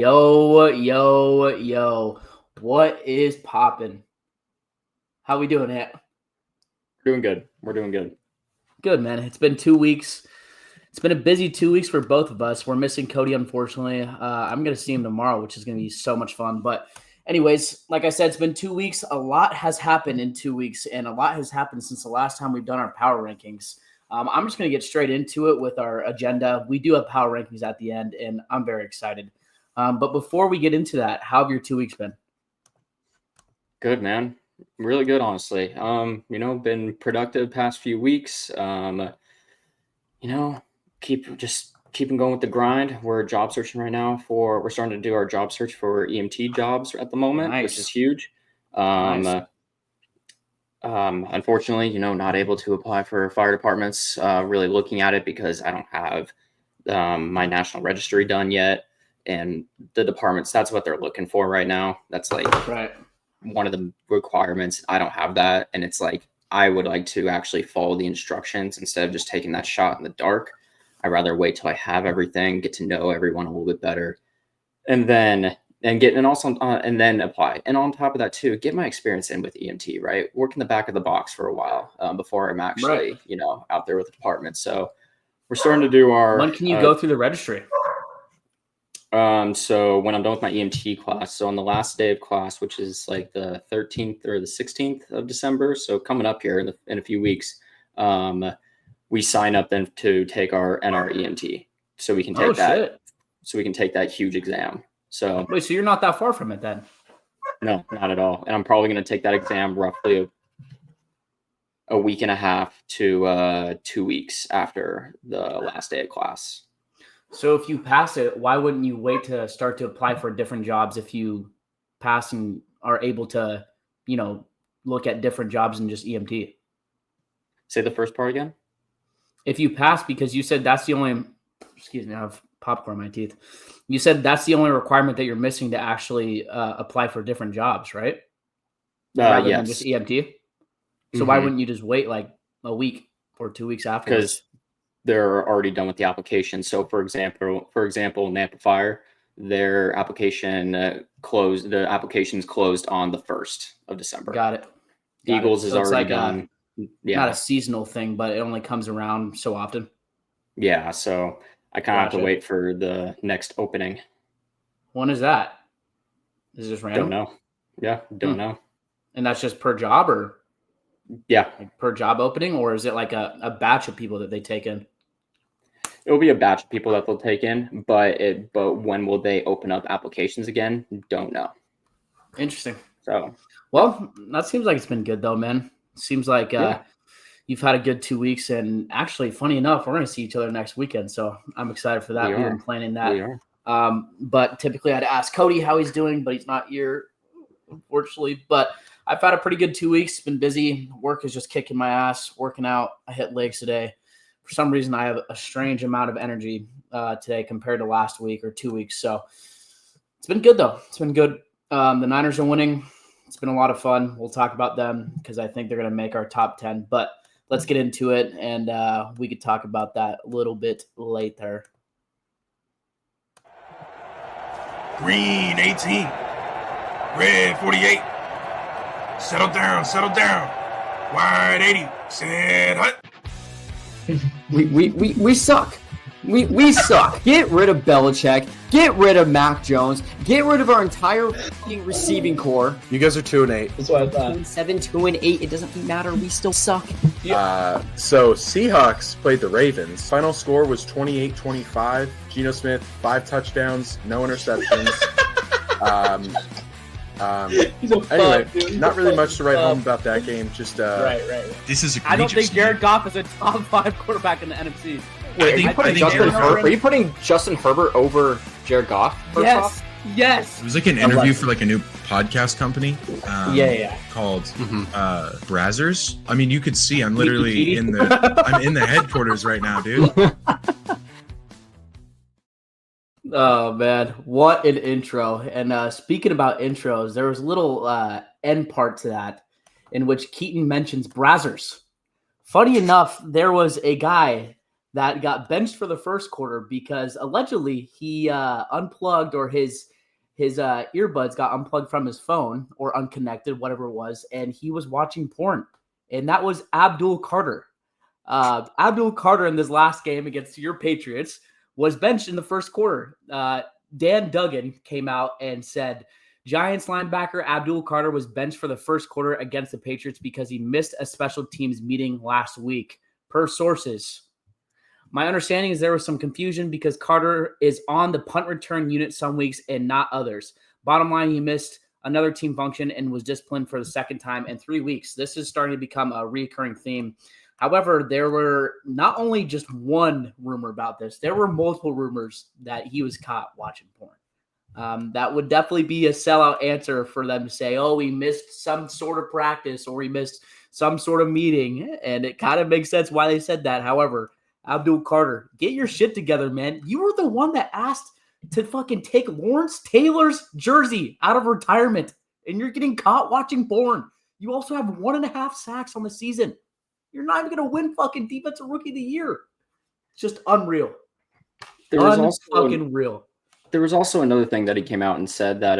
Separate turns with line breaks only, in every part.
Yo. What is poppin'? How we doing it?
Doing good. We're doing good.
Good, man. It's been 2 weeks. It's been a busy 2 weeks for both of us. We're missing Cody, unfortunately. I'm going to see him tomorrow, which is going to be so much fun. But anyways, like I said, it's been 2 weeks. A lot has happened in 2 weeks, and a lot has happened since the last time we've done our power rankings. I'm just going to get straight into it with our agenda. We do have power rankings at the end, and I'm very excited. But before we get into that, how have your 2 weeks been?
Good, man. Really good, honestly. Been productive past few weeks. Keeping going with the grind. We're job searching right now we're starting to do our job search for EMT jobs at the moment,
Nice.
which is huge.
Nice.
Unfortunately, not able to apply for fire departments, really looking at it because I don't have my national registry done yet. And the departments, that's what they're looking for right now. That's like
Right.
one of the requirements. I don't have that. And it's like, I would like to actually follow the instructions instead of just taking that shot in the dark. I'd rather wait till I have everything, get to know everyone a little bit better, and then apply. And on top of that too, get my experience in with EMT, right? Work in the back of the box for a while before I'm actually, out there with the department. So we're starting to do our.
When can you go through the registry?
So when I'm done with my EMT class, so on the last day of class, which is like the 13th or the 16th of December, so coming up here in a few weeks, we sign up then to take our NREMT, so we can take So we can take that huge exam. So
wait, so you're not that far from it then?
No, not at all. And I'm probably going to take that exam roughly a week and a half to 2 weeks after the last day of class.
So if you pass it, why wouldn't you wait to start to apply for different jobs if you pass and are able to, look at different jobs than just EMT?
Say the first part again.
If you pass, because you said that's the only, excuse me, I have popcorn in my teeth. You said that's the only requirement that you're missing to actually apply for different jobs, right? Rather than just EMT. So why wouldn't you just wait like a week or 2 weeks afterwards?
Because they're already done with the application. So for example, Nampa Fire, their application closed. The application's closed on the 1st of December.
Got it.
Eagles is already done.
Not a seasonal thing, but it only comes around so often.
Yeah, so I kind of have to wait for the next opening.
When is that? Is it just random?
Don't know. Yeah, don't know.
And that's just per job, or?
Yeah.
Like per job opening, or is it like a batch of people that they take in?
It will be a batch of people that they'll take in, but when will they open up applications again? Don't know.
Interesting.
So,
well, that seems like it's been good though, man. Seems like you've had a good 2 weeks, and actually, funny enough, we're going to see each other next weekend, so I'm excited for that. We've been planning that.
We are.
But typically, I'd ask Cody how he's doing, but he's not here, unfortunately. But I've had a pretty good 2 weeks. Been busy. Work is just kicking my ass. Working out. I hit legs today. For some reason, I have a strange amount of energy today compared to last week or 2 weeks. So it's been good, though. It's been good. The Niners are winning. It's been a lot of fun. We'll talk about them because I think they're going to make our top 10. But let's get into it, and we could talk about that a little bit later.
Green 18. Red 48. Settle down. White 80. Set hut.
We suck. We suck. Get rid of Belichick. Get rid of Mac Jones. Get rid of our entire receiving core.
You guys are 2-8.
That's what I thought. 2-7, 2-8. It doesn't matter. We still suck.
So Seahawks played the Ravens. Final score was 28-25. Geno Smith, 5 touchdowns, no interceptions. Anyway, not really much to write home about that game. Just
right.
This is egregious.
I don't think Jared Goff is a top 5 quarterback in the NFC.
Wait, are you putting Justin Herbert over Jared Goff?
Yes.
It was like an interview for like a new podcast company. Called Brazzers. I mean, you could see I'm literally in the headquarters right now, dude.
Oh man, what an intro! And speaking about intros, there was a little end part to that in which Keaton mentions Brazzers. Funny enough, there was a guy that got benched for the first quarter because allegedly he unplugged, or his earbuds got unplugged from his phone or unconnected, whatever it was, and he was watching porn. And that was Abdul Carter. Abdul Carter in this last game against your Patriots was benched in the first quarter. Dan Duggan came out and said Giants linebacker Abdul Carter was benched for the first quarter against the Patriots because he missed a special teams meeting last week, per sources. My understanding is there was some confusion because Carter is on the punt return unit some weeks and not others. Bottom line, he missed another team function and was disciplined for the second time in 3 weeks. This is starting to become a recurring theme. However, there were not only just one rumor about this, there were multiple rumors that he was caught watching porn. That would definitely be a sellout answer for them to say, oh, we missed some sort of practice or we missed some sort of meeting. And it kind of makes sense why they said that. However, Abdul Carter, get your shit together, man. You were the one that asked to fucking take Lawrence Taylor's jersey out of retirement, and you're getting caught watching porn. You also have 1.5 sacks on the season. You're not even going to win fucking Defensive Rookie of the Year. It's just unreal.
There was
real.
There was also another thing that he came out and said that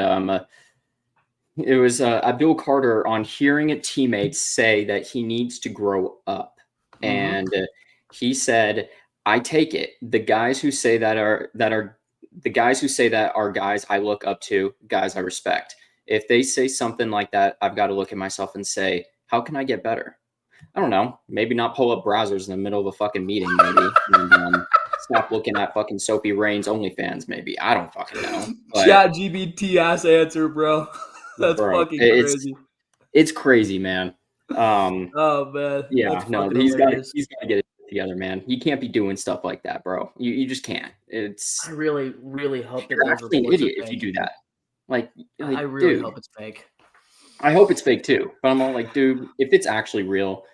it was Abdul Carter on hearing a teammate say that he needs to grow up. Mm-hmm. And he said, I take it. The guys who say that are guys I look up to, guys I respect. If they say something like that, I've got to look at myself and say, how can I get better? I don't know. Maybe not pull up browsers in the middle of a fucking meeting, maybe. And, stop looking at fucking Sophie Rain's OnlyFans, maybe. I don't fucking know.
ChatGPT ass answer, bro. That's fucking crazy.
It's crazy, man.
Oh man.
Yeah, no, he's got to get it together, man. You can't be doing stuff like that, bro. You just can't. I
really, really hope that
you're actually an idiot if you do that. Like
I really hope it's fake.
I hope it's fake too. But I'm all like, dude, if it's actually real,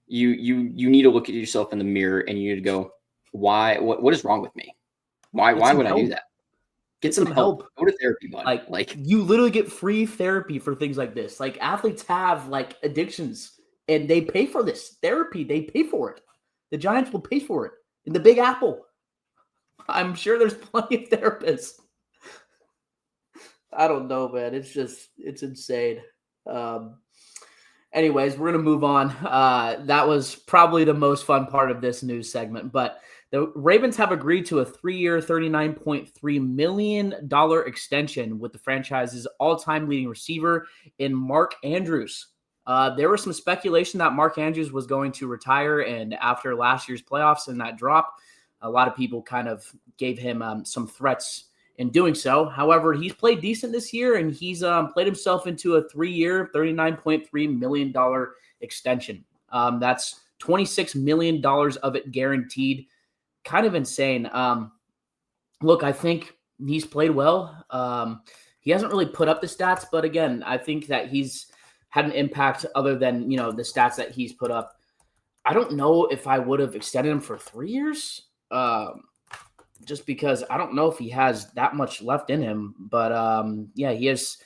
you need to look at yourself in the mirror and you need to go, why? What is wrong with me? Why would I do that? Get some help. Go to therapy, bud. Like
you literally get free therapy for things like this. Like athletes have like addictions and they pay for this therapy. They pay for it. The Giants will pay for it in the Big Apple. I'm sure there's plenty of therapists. I don't know, man. It's insane. Anyways, we're going to move on. That was probably the most fun part of this news segment, but the Ravens have agreed to a 3-year, $39.3 million extension with the franchise's all-time leading receiver in Mark Andrews. There was some speculation that Mark Andrews was going to retire, and after last year's playoffs and that drop, a lot of people kind of gave him some threats in doing so. However, he's played decent this year, and he's played himself into a 3-year, $39.3 million extension. That's $26 million of it guaranteed. Kind of insane. Look, I think he's played well. He hasn't really put up the stats, but again, I think that he's had an impact other than, the stats that he's put up. I don't know if I would have extended him for 3 years, just because I don't know if he has that much left in him. But, he has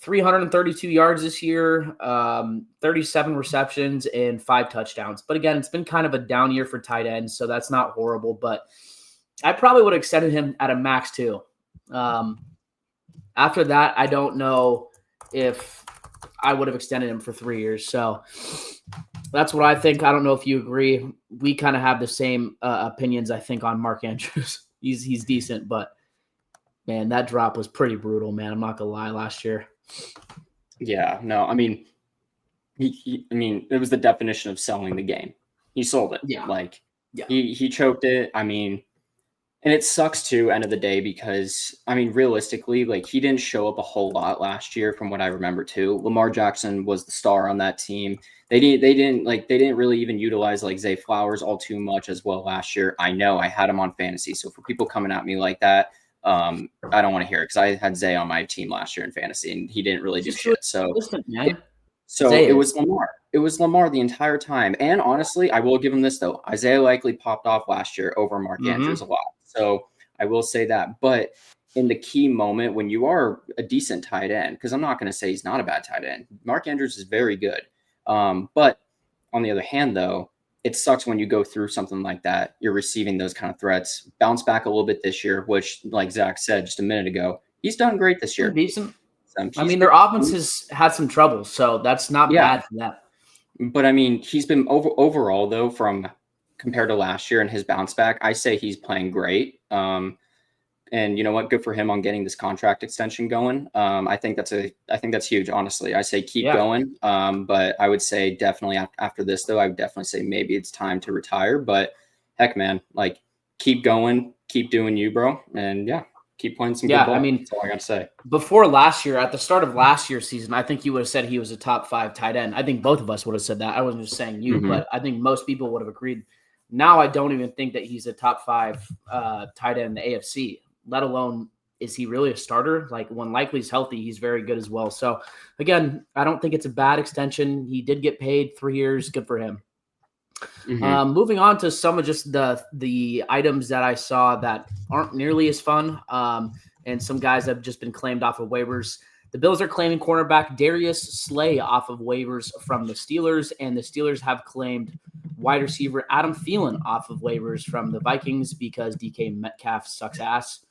332 yards this year, 37 receptions, and 5 touchdowns. But again, it's been kind of a down year for tight ends, so that's not horrible. But I probably would have extended him at a max too. After that, I don't know if I would have extended him for 3 years. So that's what I think. I don't know if you agree. We kind of have the same opinions, I think, on Mark Andrews. He's decent, but man, that drop was pretty brutal, man. I'm not gonna lie. Last year.
Yeah, no, I mean, it was the definition of selling the game. He sold it.
Yeah,
he choked it. I mean, and it sucks too, end of the day, because realistically, he didn't show up a whole lot last year from what I remember too. Lamar Jackson was the star on that team. They didn't really even utilize Zay Flowers all too much as well last year. I know I had him on fantasy. So for people coming at me like that, I don't want to hear it, because I had Zay on my team last year in fantasy and he didn't really do shit. So it was Lamar. It was Lamar the entire time. And honestly, I will give him this though. Isaiah likely popped off last year over Mark Andrews a lot. So I will say that. But in the key moment when you are a decent tight end, because I'm not going to say he's not a bad tight end. Mark Andrews is very good. But on the other hand, though, it sucks when you go through something like that. You're receiving those kind of threats. Bounce back a little bit this year, which, like Zach said just a minute ago, he's done great this year.
Decent. I mean, their offense has had some trouble, so that's not bad for them.
But I mean, he's been overall though, from compared to last year and his bounce back, I say he's playing great. And you know what? Good for him on getting this contract extension going. I think that's huge. Honestly, I say keep going. But I would say definitely after this, though, I would definitely say maybe it's time to retire. But heck, man, like keep going, keep doing you, bro, and keep playing some good ball.
I mean,
that's all I got to say.
Before last year, at the start of last year's season, I think you would have said he was a top 5 tight end. I think both of us would have said that. I wasn't just saying you, but I think most people would have agreed. Now I don't even think that he's a top 5 tight end in the AFC, let alone is he really a starter? Like when Likely's healthy, he's very good as well. So again, I don't think it's a bad extension. He did get paid 3 years. Good for him. Moving on to some of just the items that I saw that aren't nearly as fun. And some guys have just been claimed off of waivers. The Bills are claiming cornerback Darius Slay off of waivers from the Steelers, and the Steelers have claimed wide receiver Adam Thielen off of waivers from the Vikings because DK Metcalf sucks ass.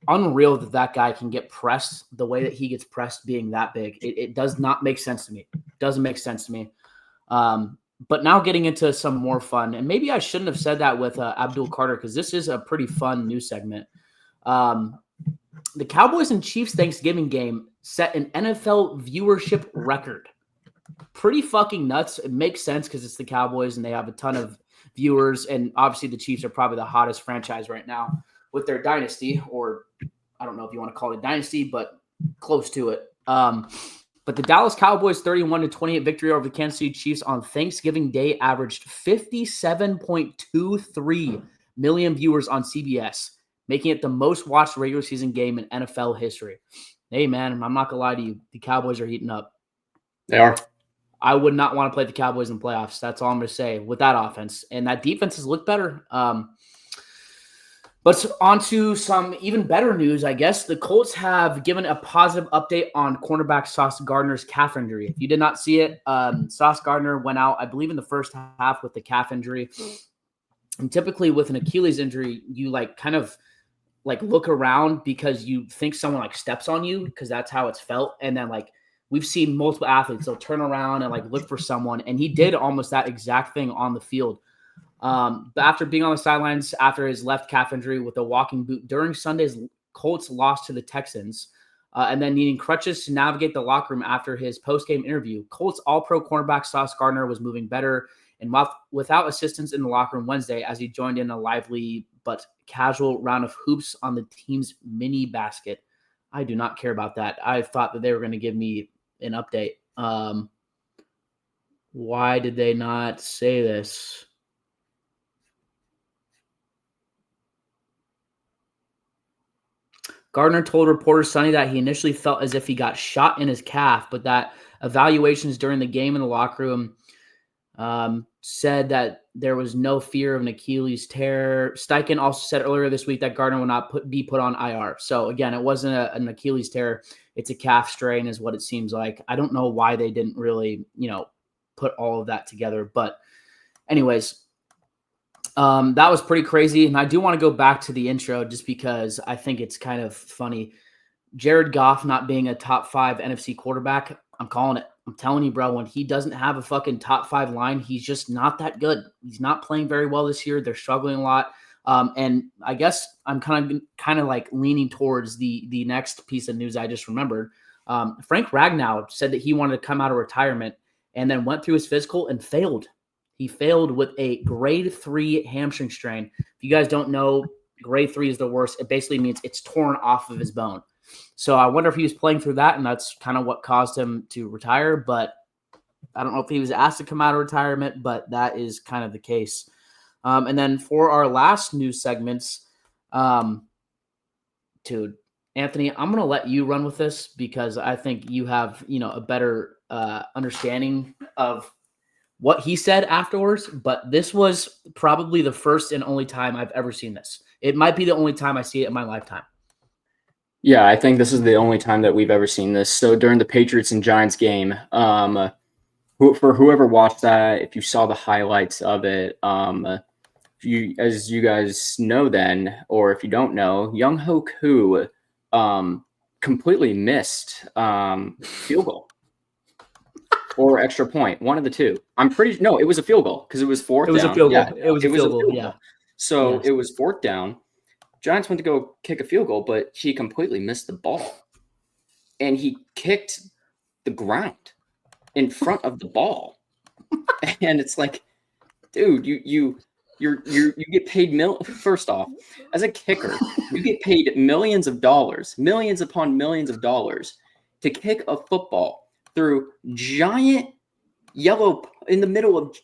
Unreal that guy can get pressed the way that he gets pressed being that big. It does not make sense to me. Doesn't make sense to me. But now getting into some more fun, and maybe I shouldn't have said that with Abdul Carter because this is a pretty fun news segment. The Cowboys and Chiefs Thanksgiving game set an NFL viewership record. Pretty fucking nuts. It makes sense because it's the Cowboys and they have a ton of viewers. And obviously the Chiefs are probably the hottest franchise right now with their dynasty, or I don't know if you want to call it dynasty, but close to it. But the Dallas Cowboys 31-28 victory over the Kansas City Chiefs on Thanksgiving Day averaged 57.23 million viewers on CBS, making it the most watched regular season game in NFL history. Hey, man, I'm not going to lie to you. The Cowboys are heating up.
They are.
I would not want to play the Cowboys in playoffs. That's all I'm going to say with that offense. And that defense has looked better. But on to some even better news, I guess. The Colts have given a positive update on cornerback Sauce Gardner's calf injury. If you did not see it, Sauce Gardner went out, I believe, in the first half with the calf injury. And typically with an Achilles injury, you kind of look around because you think someone steps on you because that's how it's felt. And then we've seen multiple athletes, they'll turn around and look for someone. And he did almost that exact thing on the field. But after being on the sidelines after his left calf injury with a walking boot during Sunday's Colts loss to the Texans, and then needing crutches to navigate the locker room after his post-game interview, Colts all-pro cornerback Sauce Gardner was moving better and without assistance in the locker room Wednesday as he joined in a lively but casual round of hoops on the team's mini basket. I do not care about that. I thought that they were going to give me an update. Why did they not say this? Gardner told reporter Sunday that he initially felt as if he got shot in his calf, but that evaluations during the game in the locker room said that there was no fear of an Achilles tear. Steichen also said earlier this week that Gardner will not be put on IR. So again, it wasn't an Achilles tear. It's a calf strain is what it seems like. I don't know why they didn't really, put all of that together. But anyways, that was pretty crazy. And I do want to go back to the intro just because I think it's kind of funny. Jared Goff not being a top 5 NFC quarterback, I'm calling it. I'm telling you, bro, when he doesn't have a fucking top 5 line, he's just not that good. He's not playing very well this year. They're struggling a lot. And I guess I'm kind of leaning towards the next piece of news I just remembered. Frank Ragnow said that he wanted to come out of retirement and then went through his physical and failed. He failed with a grade 3 hamstring strain. If you guys don't know, grade 3 is the worst. It basically means it's torn off of his bone. So I wonder if he was playing through that, and that's kind of what caused him to retire. But I don't know if he was asked to come out of retirement, but that is kind of the case. And then for our last news segments, dude, Anthony, I'm going to let you run with this because I think you have, a better understanding of what he said afterwards. But this was probably the first and only time I've ever seen this. It might be the only time I see it in my lifetime.
Yeah, I think this is the only time that we've ever seen this. So during the Patriots and Giants game, for whoever watched that, if you saw the highlights of it, as you guys know then, or if you don't know, Young Ho Koo completely missed field goal or extra point, one of the two. No, it was a field goal because it was fourth down.
It was a field goal.
Yeah,
It was a field goal. Yeah.
So
Yes.
it was fourth down. Giants went to go kick a field goal, but he completely missed the ball. And he kicked the ground in front of the ball. And it's like, dude, you get paid first off, as a kicker, you get paid millions upon millions of dollars to kick a football through giant yellow in the middle of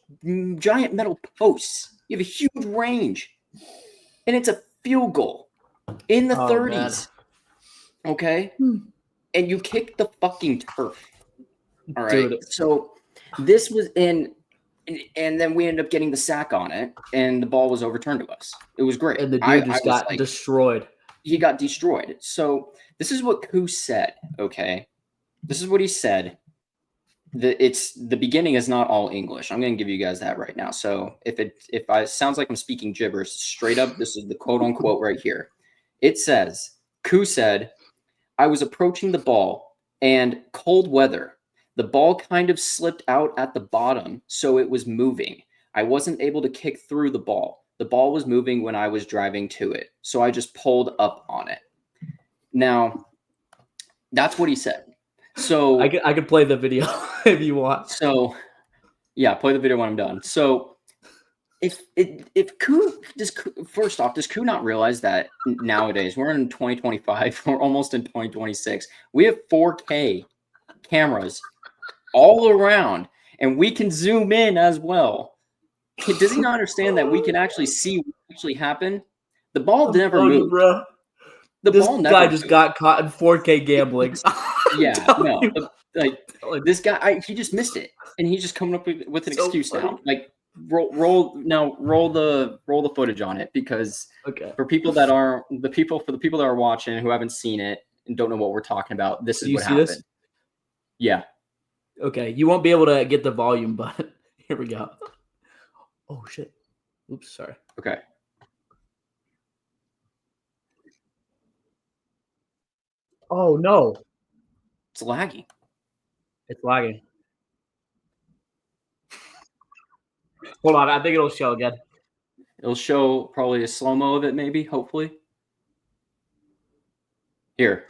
giant metal posts. You have a huge range. And it's a field goal in the 30s. Man. Okay? And you kick the fucking turf. All right. Dude. So this was and then we ended up getting the sack on it, and the ball was overturned to us. It was great.
And the dude just got destroyed.
He got destroyed. So this is what Koo said, okay? This is what he said. The beginning is not all English. I'm going to give you guys that right now. So if I sounds like I'm speaking gibberish, straight up, this is the quote unquote right here. It says, Koo said, I was approaching the ball and cold weather. The ball kind of slipped out at the bottom, so it was moving. I wasn't able to kick through the ball. The ball was moving when I was driving to it, so I just pulled up on it. Now, that's what he said. So
I could play the video if you want.
So, yeah, play the video when I'm done. So, if Koo first off, does Koo not realize that nowadays we're in 2025, we're almost in 2026. We have 4K cameras all around, and we can zoom in as well. Does he not understand that we can actually see what actually happened? The ball never moved.
Bro. This guy just got caught in 4K gambling.
Yeah, no, this guy, he just missed it, and he's just coming up with an excuse funny. Now. Like, roll the footage on it, because for people that are watching who haven't seen it and don't know what we're talking about, this is what happened. This? Yeah.
Okay, you won't be able to get the volume, but here we go. Oh shit! Oops, sorry.
Okay.
Oh no!
It's lagging.
It's lagging. Hold on, I think it'll show again.
It'll show probably a slow-mo of it, maybe, hopefully. Here.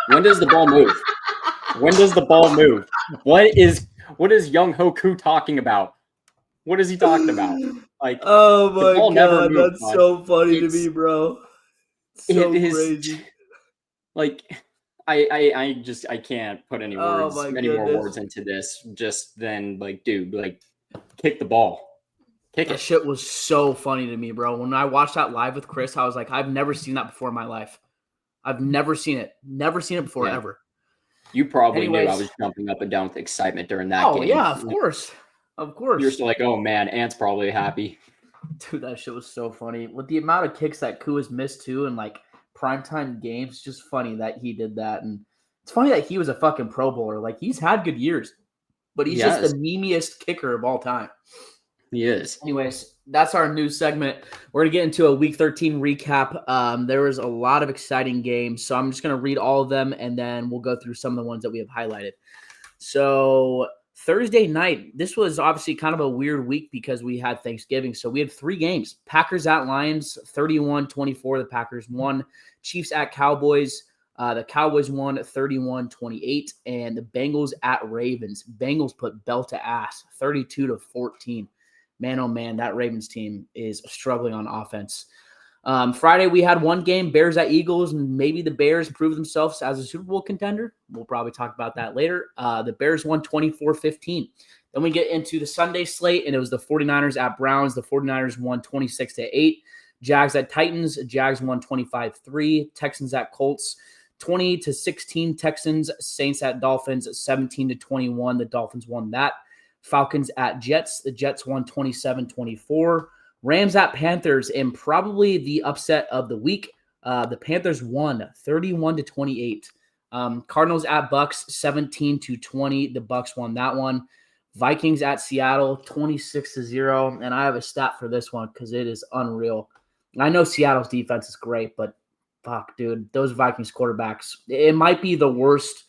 When does the ball move? When does the ball move? What is Young Ho Koo talking about? What is he talking about? Like,
oh my god, that's so funny to me, bro. So crazy.
Like, I can't put any more words into this. Just then, like, dude, like, kick the ball.
That shit was so funny to me, bro. When I watched that live with Chris, I was like, I've never seen that before in my life. I've never seen it. Never seen it before, ever.
You probably knew I was jumping up and down with excitement during that game. Oh,
yeah, of course. Of course.
You're still like, oh, man, Ant's probably happy.
Dude, that shit was so funny. With the amount of kicks that Koo has missed, too, and, like, primetime games, it's just funny that he did that. And it's funny that he was a fucking Pro Bowler. Like, he's had good years, but he's just the memeiest kicker of all time.
He is.
Anyways, that's our new segment. We're going to get into a Week 13 recap. There was a lot of exciting games, so I'm just going to read all of them, and then we'll go through some of the ones that we have highlighted. So Thursday night, this was obviously kind of a weird week because we had Thanksgiving. So we had 3 games. Packers at Lions, 31-24. The Packers won. Chiefs at Cowboys. The Cowboys won 31-28. And the Bengals at Ravens. Bengals put belt to ass, 32-14. Man, oh man, that Ravens team is struggling on offense. Friday, we had one game, Bears at Eagles, and maybe the Bears proved themselves as a Super Bowl contender. We'll probably talk about that later. The Bears won 24-15. Then we get into the Sunday slate, and it was the 49ers at Browns. The 49ers won 26-8. Jags at Titans. Jags won 25-3. Texans at Colts, 20-16. Texans. Saints at Dolphins, 17-21. The Dolphins won that. Falcons at Jets. The Jets won 27-24. Rams at Panthers, and probably the upset of the week. The Panthers won 31-28. Cardinals at Bucks, 17-20. The Bucks won that one. Vikings at Seattle, 26-0. And I have a stat for this one because it is unreal. I know Seattle's defense is great, but fuck, dude, those Vikings quarterbacks, it might be the worst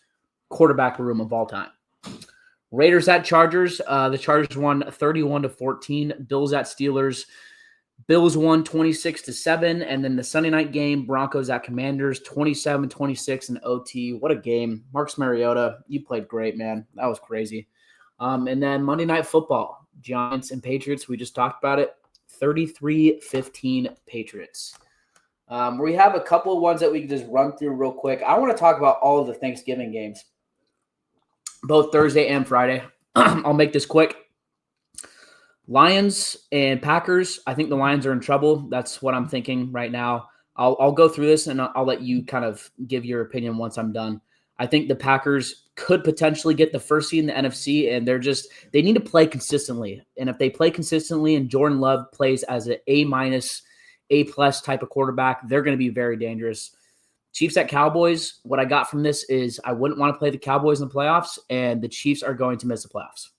quarterback room of all time. Raiders at Chargers. The Chargers won 31-14. Bills at Steelers. Bills won 26-7. And then the Sunday night game, Broncos at Commanders, 27-26 in OT. What a game. Marcus Mariota, you played great, man. That was crazy. And then Monday Night Football, Giants and Patriots. We just talked about it. 33-15 Patriots. We have a couple of ones that we can just run through real quick. I want to talk about all of the Thanksgiving games, both Thursday and Friday. I'll make this quick. Lions and Packers. I think the Lions are in trouble. That's what I'm thinking right now. I'll go through this and I'll let you kind of give your opinion once I'm done. I think the Packers could potentially get the first seed in the NFC, and they need to play consistently. And if they play consistently and Jordan Love plays as an A-, A+ type of quarterback, they're going to be very dangerous. Chiefs at Cowboys, what I got from this is I wouldn't want to play the Cowboys in the playoffs, and the Chiefs are going to miss the playoffs.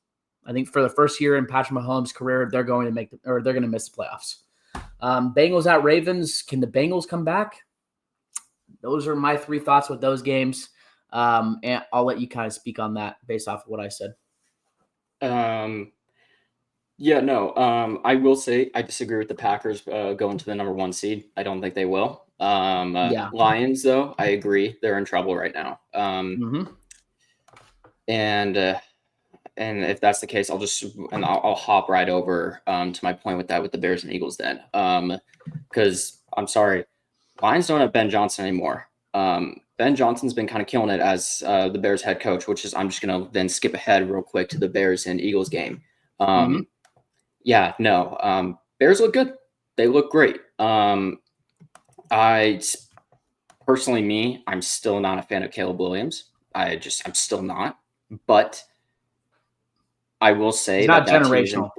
I think for the first year in Patrick Mahomes' career, they're going to miss the playoffs. Bengals at Ravens, can the Bengals come back? Those are my three thoughts with those games. And I'll let you kind of speak on that based off of what I said.
I will say I disagree with the Packers going to the number 1 seed. I don't think they will. Lions, though, I agree. They're in trouble right now. And if that's the case, I'll hop right over to my point with the Bears and Eagles then. Because I'm sorry, Lions don't have Ben Johnson anymore. Ben Johnson's been kind of killing it as the Bears head coach, which is I'm just going to then skip ahead real quick to the Bears and Eagles game. Bears look good. They look great. I'm still not a fan of Caleb Williams. I'm still not. But I will say
he's not
that
generational.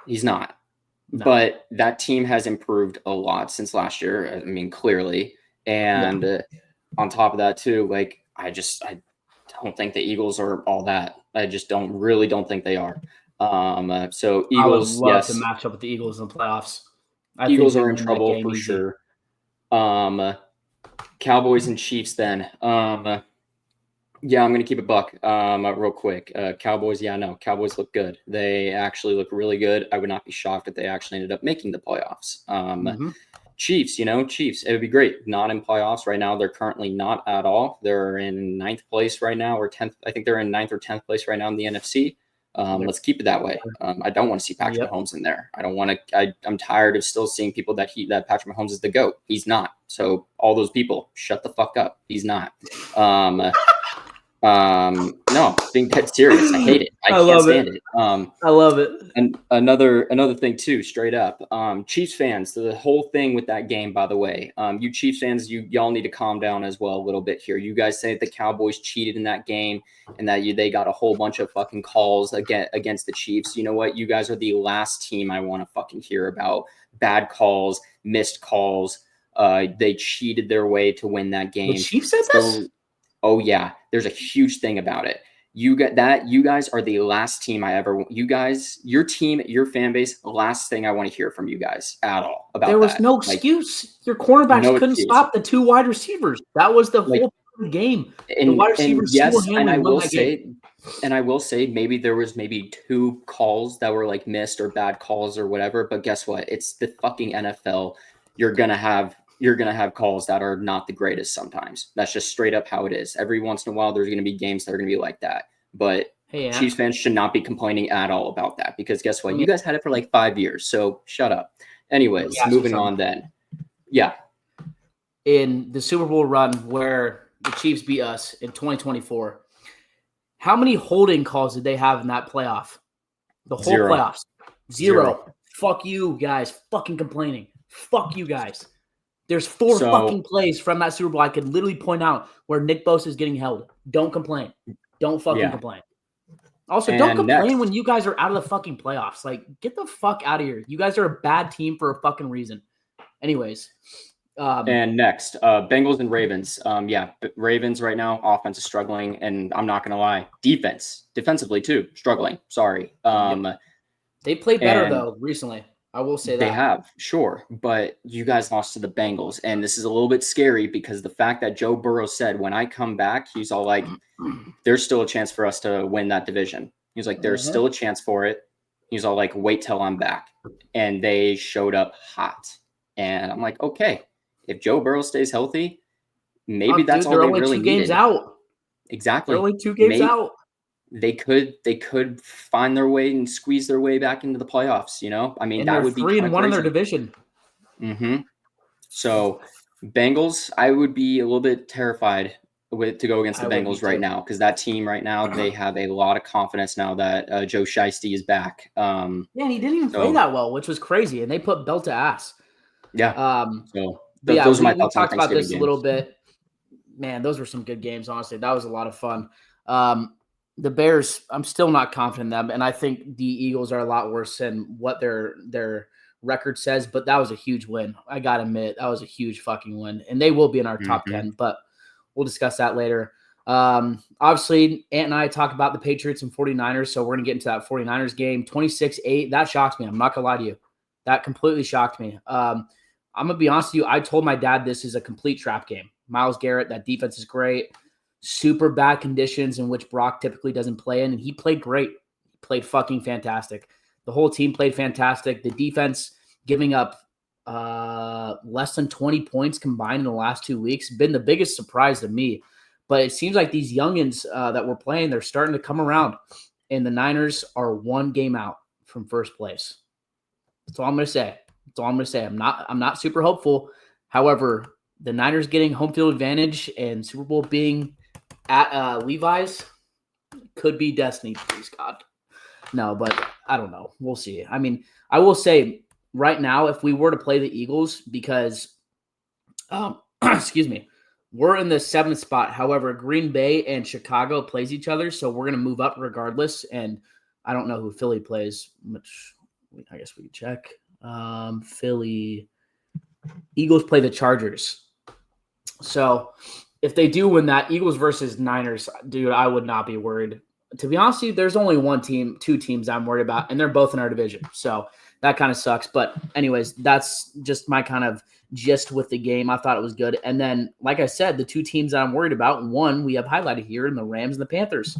He's not. No. But that team has improved a lot since last year. I mean, clearly. And on top of that, too, like I don't think the Eagles are all that. I just don't think they are. So Eagles,
I would love to match up with the Eagles in the playoffs.
Eagles are in trouble for sure. Cowboys and Chiefs then. I'm going to keep it buck real quick. Cowboys, Cowboys look good. They actually look really good. I would not be shocked if they actually ended up making the playoffs. Chiefs, it would be great. Not in playoffs right now. They're currently not at all. They're in 9th place right now, or 10th. I think they're in 9th or 10th place right now in the NFC. Let's keep it that way. I don't want to see Patrick Mahomes in there. I don't want to. I'm tired of still seeing people that Patrick Mahomes is the GOAT. He's not. So all those people, shut the fuck up. He's not. No, being dead serious. I hate it. I can't stand it.
I love it.
And another thing too, straight up. Chiefs fans, the whole thing with that game, by the way, you Chiefs fans, y'all need to calm down as well a little bit here. You guys say the Cowboys cheated in that game and that they got a whole bunch of fucking calls against the Chiefs. You know what? You guys are the last team I want to fucking hear about bad calls, missed calls. They cheated their way to win that game.
The Chiefs said this?
Oh yeah, there's a huge thing about it. You guys are the last team your team, your fan base, last thing I want to hear from you guys at all about that.
There was no excuse. Your cornerbacks couldn't stop the 2 wide receivers. That was the whole game. The wide receivers
I will say maybe there was 2 calls that were like missed or bad calls or whatever, but guess what? It's the fucking NFL. You're going to have calls that are not the greatest sometimes. That's just straight up how it is. Every once in a while, there's going to be games that are going to be like that. But Chiefs fans should not be complaining at all about that because guess what? You guys had it for like 5 years. So shut up. Anyways, moving on then. Yeah.
In the Super Bowl run where the Chiefs beat us in 2024, how many holding calls did they have in that playoff? The whole playoffs. Zero. Fuck you guys. Fucking complaining. Fuck you guys. There's 4 fucking plays from that Super Bowl I could literally point out where Nick Bosa is getting held. Don't complain. Don't fucking complain. Also, don't complain when you guys are out of the fucking playoffs. Like, get the fuck out of here. You guys are a bad team for a fucking reason. Anyways,
And next, Bengals and Ravens. Ravens right now, offense is struggling, and I'm not going to lie, defensively too, struggling. Sorry.
They played better though recently. I will say that.
They have, sure, but you guys lost to the Bengals, and this is a little bit scary because the fact that Joe Burrow said, when I come back, he's all like, there's still a chance for us to win that division. He's like, there's still a chance for it. He's all like, wait till I'm back. And they showed up hot. And I'm like, okay, if Joe Burrow stays healthy, maybe that's all they really needed.
Games out.
Exactly.
They're only 2 games out.
They could find their way and squeeze their way back into the playoffs, you know? I mean,
and
that would be
3-1 in their division.
Mm-hmm. So Bengals, I would be a little bit terrified to go against the Bengals right now, because that team right now, they have a lot of confidence now that Joe Shiesty is back.
And he didn't even play that well, which was crazy. And they put belt to ass.
Yeah.
Those are my thoughts. We talked about this a little bit. Man, those were some good games, honestly. That was a lot of fun. The Bears, I'm still not confident in them, and I think the Eagles are a lot worse than what their record says, but that was a huge win. I got to admit, that was a huge fucking win, and they will be in our top 10, but we'll discuss that later. Obviously, Ant and I talk about the Patriots and 49ers, so we're going to get into that 49ers game. 26-8, that shocked me. I'm not going to lie to you. That completely shocked me. I'm going to be honest with you. I told my dad this is a complete trap game. Myles Garrett, that defense is great. Super bad conditions in which Brock typically doesn't play in, and he played great. He played fucking fantastic. The whole team played fantastic. The defense giving up less than 20 points combined in the last 2 weeks been the biggest surprise to me. But it seems like these youngins that we're playing, they're starting to come around, and the Niners are 1 game out from first place. That's all I'm going to say. I'm not super hopeful. However, the Niners getting home field advantage and Super Bowl being at Levi's could be destiny, please God. No, but I don't know. We'll see. I mean, I will say right now, if we were to play the Eagles, because excuse me, we're in the 7th spot. However, Green Bay and Chicago plays each other, so we're going to move up regardless. And I don't know who Philly plays, which I guess we can check. Philly Eagles play the Chargers. So if they do win that, Eagles versus Niners, dude, I would not be worried. To be honest with you, there's only 2 teams I'm worried about, and they're both in our division. So that kind of sucks. But anyways, that's just my kind of gist with the game. I thought it was good. And then, like I said, the 2 teams that I'm worried about, one we have highlighted here, in the Rams and the Panthers.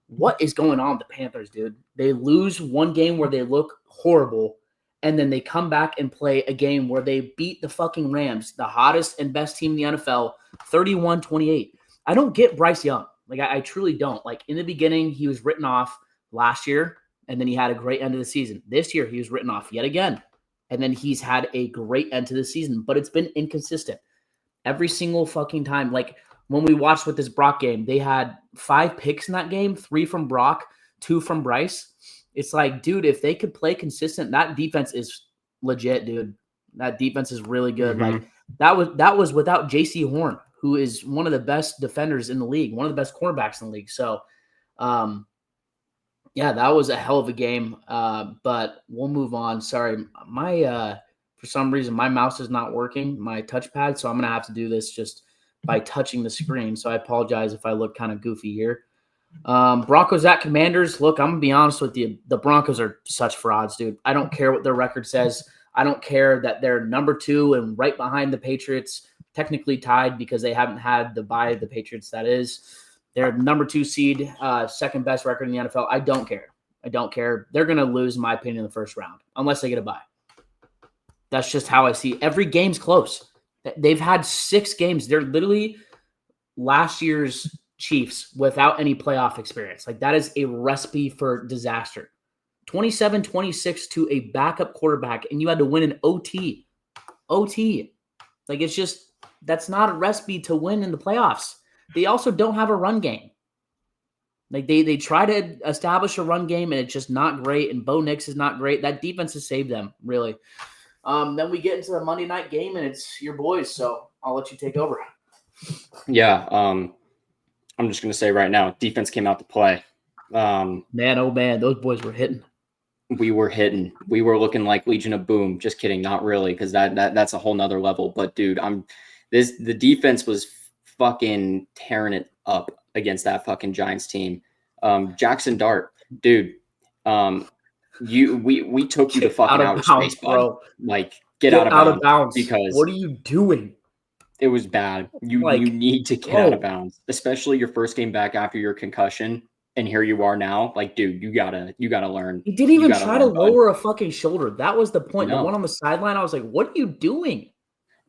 What is going on with the Panthers, dude? They lose 1 game where they look horrible, and then they come back and play a game where they beat the fucking Rams, the hottest and best team in the NFL, 31-28. I don't get Bryce Young. Like, I truly don't. Like, in the beginning, he was written off last year, and then he had a great end of the season. This year, he was written off yet again, and then he's had a great end to the season, but it's been inconsistent. Every single fucking time. Like, when we watched with this Brock game, they had 5 picks in that game, 3 from Brock, 2 from Bryce. It's like, dude, if they could play consistent, that defense is legit, dude. That defense is really good. Like, that was without J.C. Horn, who is one of the best defenders in the league, one of the best cornerbacks in the league. So, yeah, that was a hell of a game. But we'll move on. Sorry, for some reason my mouse is not working, my touchpad, so I'm gonna have to do this just by touching the screen. So I apologize if I look kind of goofy here. Broncos at Commanders. Look, I'm gonna be honest with you. The Broncos are such frauds, dude. I don't care what their record says. I don't care that they're number 2 and right behind the Patriots, technically tied because they haven't had the bye of the Patriots. That is, they're number 2 seed, second best record in the NFL. I don't care. They're gonna lose, in my opinion, in the first round unless they get a bye. That's just how I see it. Every game's close. They've had 6 games. They're literally last year's Chiefs without any playoff experience. Like, that is a recipe for disaster. 27-26 to a backup quarterback, and you had to win an OT. Like, it's just, that's not a recipe to win in the playoffs. They also don't have a run game. Like, they try to establish a run game, and it's just not great, and Bo Nix is not great. That defense has saved them, really. Then we get into the Monday night game, and it's your boys, so I'll let you take over.
Yeah, I'm just going to say right now, defense came out to play.
Man, oh man, those boys were hitting.
we were hitting. We were looking like Legion of Boom. Just kidding, not really, because that's a whole nother level. But dude, the defense was fucking tearing it up against that fucking Giants team. Jackson Dart, dude, we took you to fucking outer space, bro. Like get out of bounds because
what are you doing?
It was bad. You need to get out of bounds, especially your first game back after your concussion. And here you are now. Like, dude, you gotta learn.
He didn't even try to lower a fucking shoulder. That was the point.
No.
The one on the sideline, I was like, what are you doing?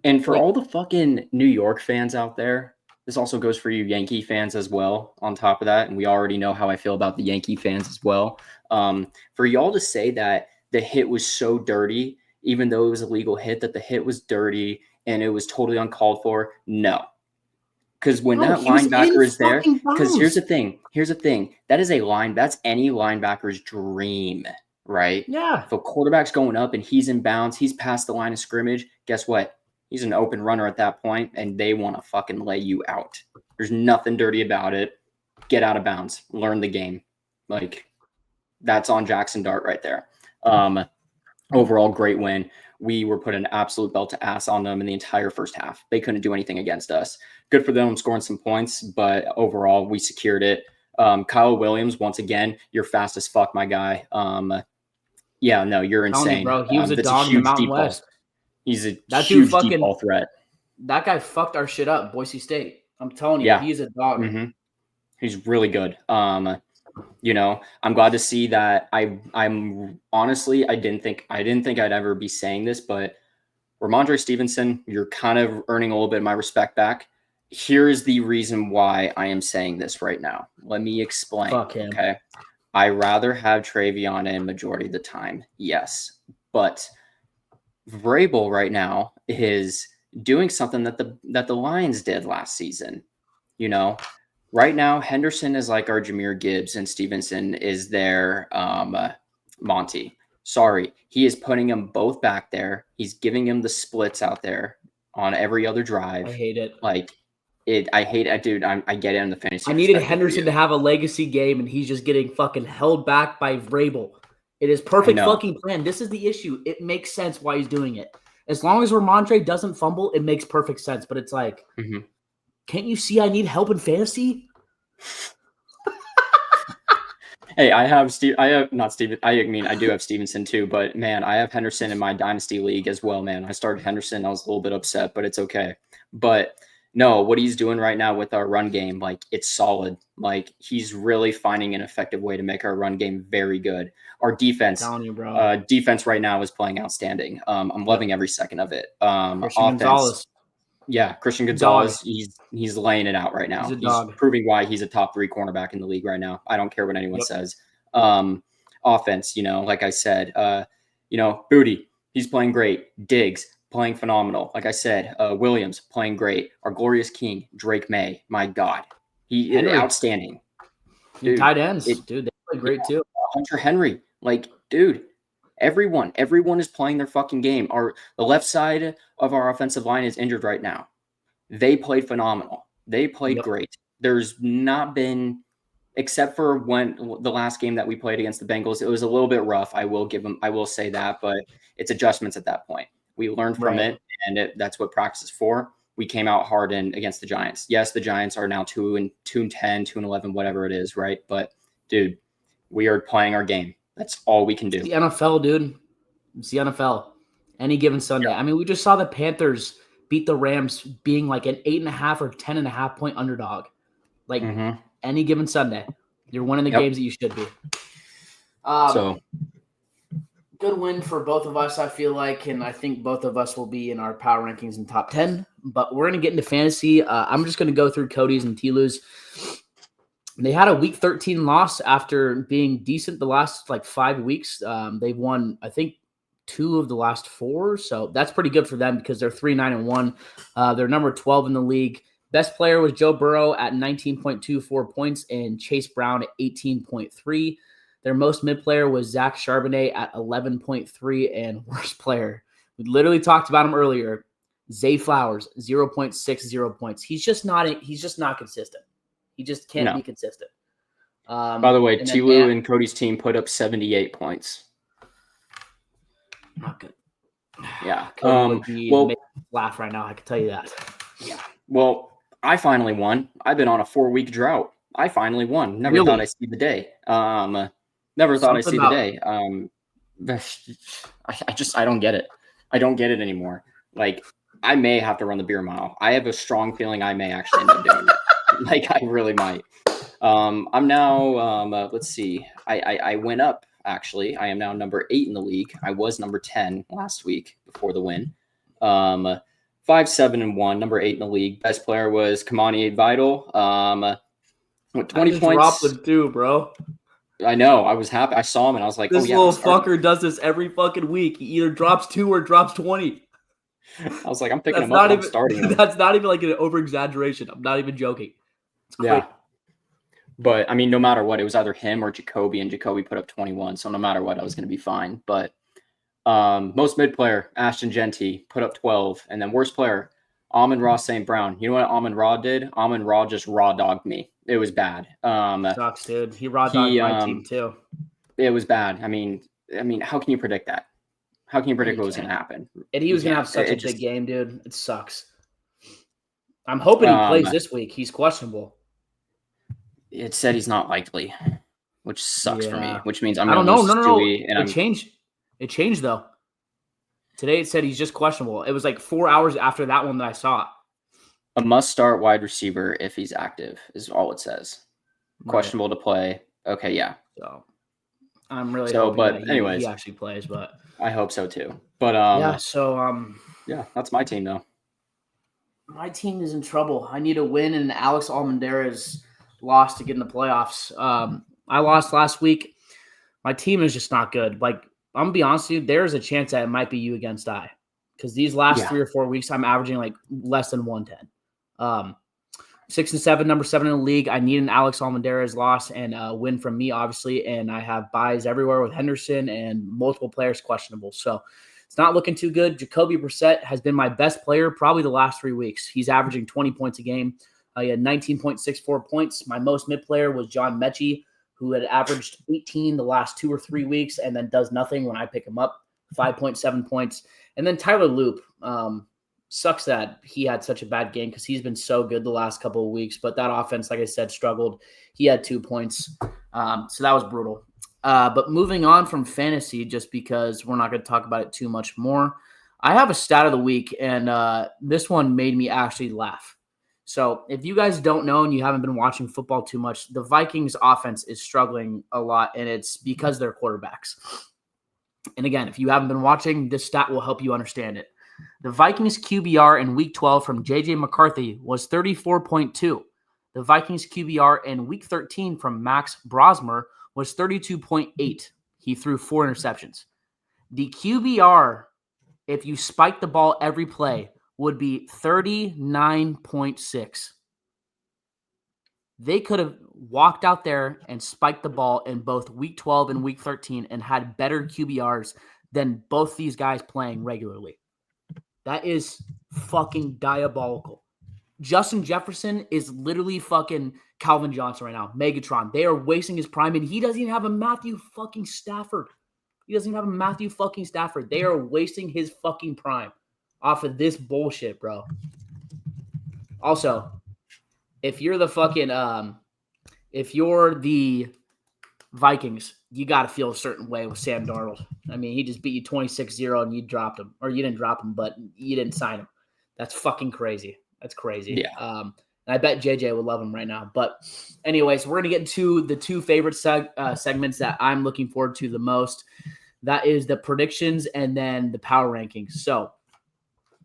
And for all the fucking New York fans out there, this also goes for you Yankee fans as well, on top of that. And we already know how I feel about the Yankee fans as well. For y'all to say that the hit was so dirty, even though it was a legal hit, that the hit was dirty and it was totally uncalled for, no. Because when that linebacker is there, because here's the thing. That's any linebacker's dream, right?
Yeah.
If a quarterback's going up and he's in bounds, he's past the line of scrimmage, guess what? He's an open runner at that point, and they want to fucking lay you out. There's nothing dirty about it. Get out of bounds. Learn the game. Like, that's on Jackson Dart right there. Overall, great win. We were put an absolute belt to ass on them in the entire first half. They couldn't do anything against us. Good for them scoring some points, but overall, we secured it. Kyle Williams, once again, you're fast as fuck, my guy. Yeah, no, you're insane.
Bro, he was a dog in the Mountain West.
He's a huge deep ball threat.
That guy fucked our shit up, Boise State. I'm telling you, he's a dog.
Mm-hmm. He's really good. You know, I'm glad to see that. I'm honestly, I didn't think I'd ever be saying this, but Ramondre Stevenson, you're kind of earning a little bit of my respect back. Here's the reason why I am saying this right now. Let me explain.
Fuck him.
Okay. I rather have Travion in majority of the time. Yes. But Vrabel right now is doing something that the Lions did last season. You know, right now, Henderson is like our Jahmyr Gibbs and Stevenson is their Monty. Sorry. He is putting them both back there. He's giving him the splits out there on every other drive.
I hate it.
I hate it, dude. I get it in the fantasy.
I needed Henderson to have a legacy game, and he's just getting fucking held back by Vrabel. It is perfect fucking plan. This is the issue. It makes sense why he's doing it. As long as Ramondre doesn't fumble, it makes perfect sense. But it's like, can't you see I need help in fantasy?
Hey, I do have Stevenson too, but man, I have Henderson in my dynasty league as well, man. I started Henderson. I was a little bit upset, but it's okay. But no, what he's doing right now with our run game, like, it's solid. Like, he's really finding an effective way to make our run game very good. Our defense, defense right now is playing outstanding. I'm loving every second of it. Gonzalez. Yeah, Christian Gonzalez, he's laying it out right now. He's proving why he's a top 3 cornerback in the league right now. I don't care what anyone says. Offense, you know, like I said, you know, Booty, he's playing great. Diggs, playing phenomenal. Like I said, Williams playing great. Our glorious king, Drake May. My God, he is outstanding.
Dude, tight ends, they play great too.
Hunter Henry, like, dude, everyone is playing their fucking game. The left side of our offensive line is injured right now. They played phenomenal. They played great. There's not been, except for when the last game that we played against the Bengals, it was a little bit rough. I will say that, but it's adjustments at that point. We learned from it, and that's what practice is for. We came out hard against the Giants. Yes, the Giants are now 2-10, 2-11, whatever it is, right? But dude, we are playing our game. That's all we can do.
It's the NFL, dude. It's the NFL. Any given Sunday. I mean, we just saw the Panthers beat the Rams being like an 8.5 or 10.5 point underdog. Like any given Sunday, you're winning the games that you should be.
Good win for both of us, I feel like, and I think both of us will be in our power rankings in top 10. But we're going to get into fantasy. I'm just going to go through Cody's and Tilu's. They had a week 13 loss after being decent the last 5 weeks. They've won, I think, 2 of the last 4. So that's pretty good for them because they're 3-9-1. They're number 12 in the league. Best player was Joe Burrow at 19.24 points and Chase Brown at 18.3. Their most mid player was Zach Charbonnet at 11.3, and worst player, we literally talked about him earlier, Zay Flowers, 0.60 points. He's just not consistent. He just can't be consistent.
By the way, Tilu and Cody's team put up 78 points.
Not good.
Yeah.
Cody would be making me laugh right now. I can tell you that.
Yeah. Well, I finally won. I've been on a 4-week drought. I finally won. Never thought I'd see the day. Never thought I'd see the day. I don't get it. I don't get it anymore. Like, I may have to run the beer mile. I have a strong feeling I may actually end up doing it. Like, I really might. I'm now, let's see. I went up, actually. I am now number 8 in the league. I was number 10 last week before the win. 5-7-1, number 8 in the league. Best player was Kamani Vital. With 20 points.
Dropped them too, bro.
I know. I was happy. I saw him and I was like,
this little fucker does this every fucking week. He either drops 2 or drops 20.
I was like, I'm picking him up. I'm starting him.
That's not even like an over exaggeration. I'm not even joking. It's crazy.
Yeah. But I mean, no matter what, it was either him or Jacoby, and Jacoby put up 21. So no matter what, I was going to be fine. But most mid player, Ashton Genty, put up 12. And then worst player, Amon-Ra St. Brown. You know what Amon-Ra did? Amon-Ra just raw dogged me. It was bad.
Sucks, dude. He raw dogged my team too.
It was bad. I mean, how can you predict that? How can you predict what was going to happen?
And he was going to have such a big game, dude. It sucks. I'm hoping he plays this week. He's questionable.
It said he's not likely, which sucks for me. Which means I'm
going
to lose to
Stewie. And It changed though. Today it said he's just questionable. It was like 4 hours after that one that I saw it.
A must-start wide receiver if he's active is all it says. Right. Questionable to play. Okay, yeah.
So I'm really hoping that he actually plays, but
I hope so too. But
yeah,
that's my team though.
My team is in trouble. I need a win, and Alex Almendarez lost to get in the playoffs. I lost last week. My team is just not good. Like, I'm gonna be honest with you, there's a chance that it might be you against I, because these last 3 or 4 weeks I'm averaging like less than 110. 6-7, number 7 in the league. I need an Alex Almendarez loss and a win from me, obviously, and I have buys everywhere with Henderson and multiple players questionable. So it's not looking too good. Jacoby Brissett has been my best player probably the last 3 weeks. He's averaging 20 points a game. He had 19.64 points. My most mid player was John Mechie, who had averaged 18 the last 2 or 3 weeks and then does nothing when I pick him up, 5.7 points. And then Tyler Loop, sucks that he had such a bad game because he's been so good the last couple of weeks. But that offense, like I said, struggled. He had 2 points. So that was brutal. But moving on from fantasy, just because we're not going to talk about it too much more, I have a stat of the week, and this one made me actually laugh. So if you guys don't know and you haven't been watching football too much, the Vikings offense is struggling a lot, and it's because they're quarterbacks. And again, if you haven't been watching, this stat will help you understand it. The Vikings QBR in Week 12 from J.J. McCarthy was 34.2. The Vikings QBR in Week 13 from Max Brosmer was 32.8. He threw 4 interceptions. The QBR, if you spike the ball every play, would be 39.6. They could have walked out there and spiked the ball in both Week 12 and Week 13 and had better QBRs than both these guys playing regularly. That is fucking diabolical. Justin Jefferson is literally fucking Calvin Johnson right now. Megatron. They are wasting his prime, and he doesn't even have a Matthew fucking Stafford. They are wasting his fucking prime off of this bullshit, bro. Also, if you're the fucking if you're the Vikings, you got to feel a certain way with Sam Darnold. I mean, he just beat you 26-0 and you dropped him. Or you didn't drop him, but you didn't sign him. That's fucking crazy. That's crazy.
Yeah.
And I bet JJ would love him right now. But anyways, we're going to get into the 2 favorite segments that I'm looking forward to the most. That is the predictions and then the power rankings. So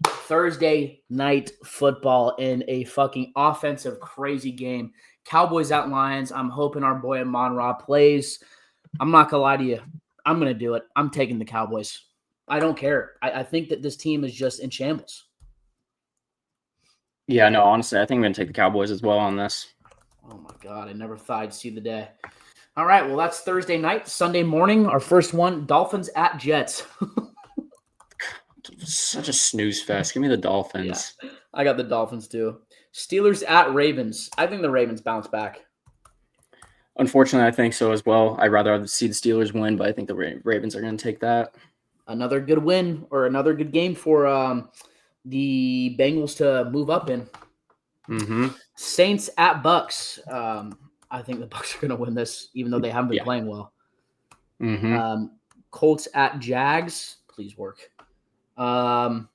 Thursday night football in a fucking offensive crazy game. Cowboys at Lions. I'm hoping our boy Amon-Ra plays. I'm not going to lie to you. I'm going to do it. I'm taking the Cowboys. I don't care. I think that this team is just in shambles.
Yeah, no, honestly, I think I'm going to take the Cowboys as well on this.
Oh, my God. I never thought I'd see the day. All right, well, that's Thursday night. Sunday morning, our first one, Dolphins at Jets.
Such a snooze fest. Give me the Dolphins.
Yeah, I got the Dolphins too. Steelers at Ravens. I think the Ravens bounce back.
Unfortunately, I think so as well. I'd rather see the Steelers win, but I think the Ravens are going to take that.
another good win or another good game for the Bengals to move up in.
Mm-hmm.
Saints at Bucks. I think the Bucks are going to win this, even though they haven't been playing well.
Mm-hmm.
Colts at Jags. Please work. I'm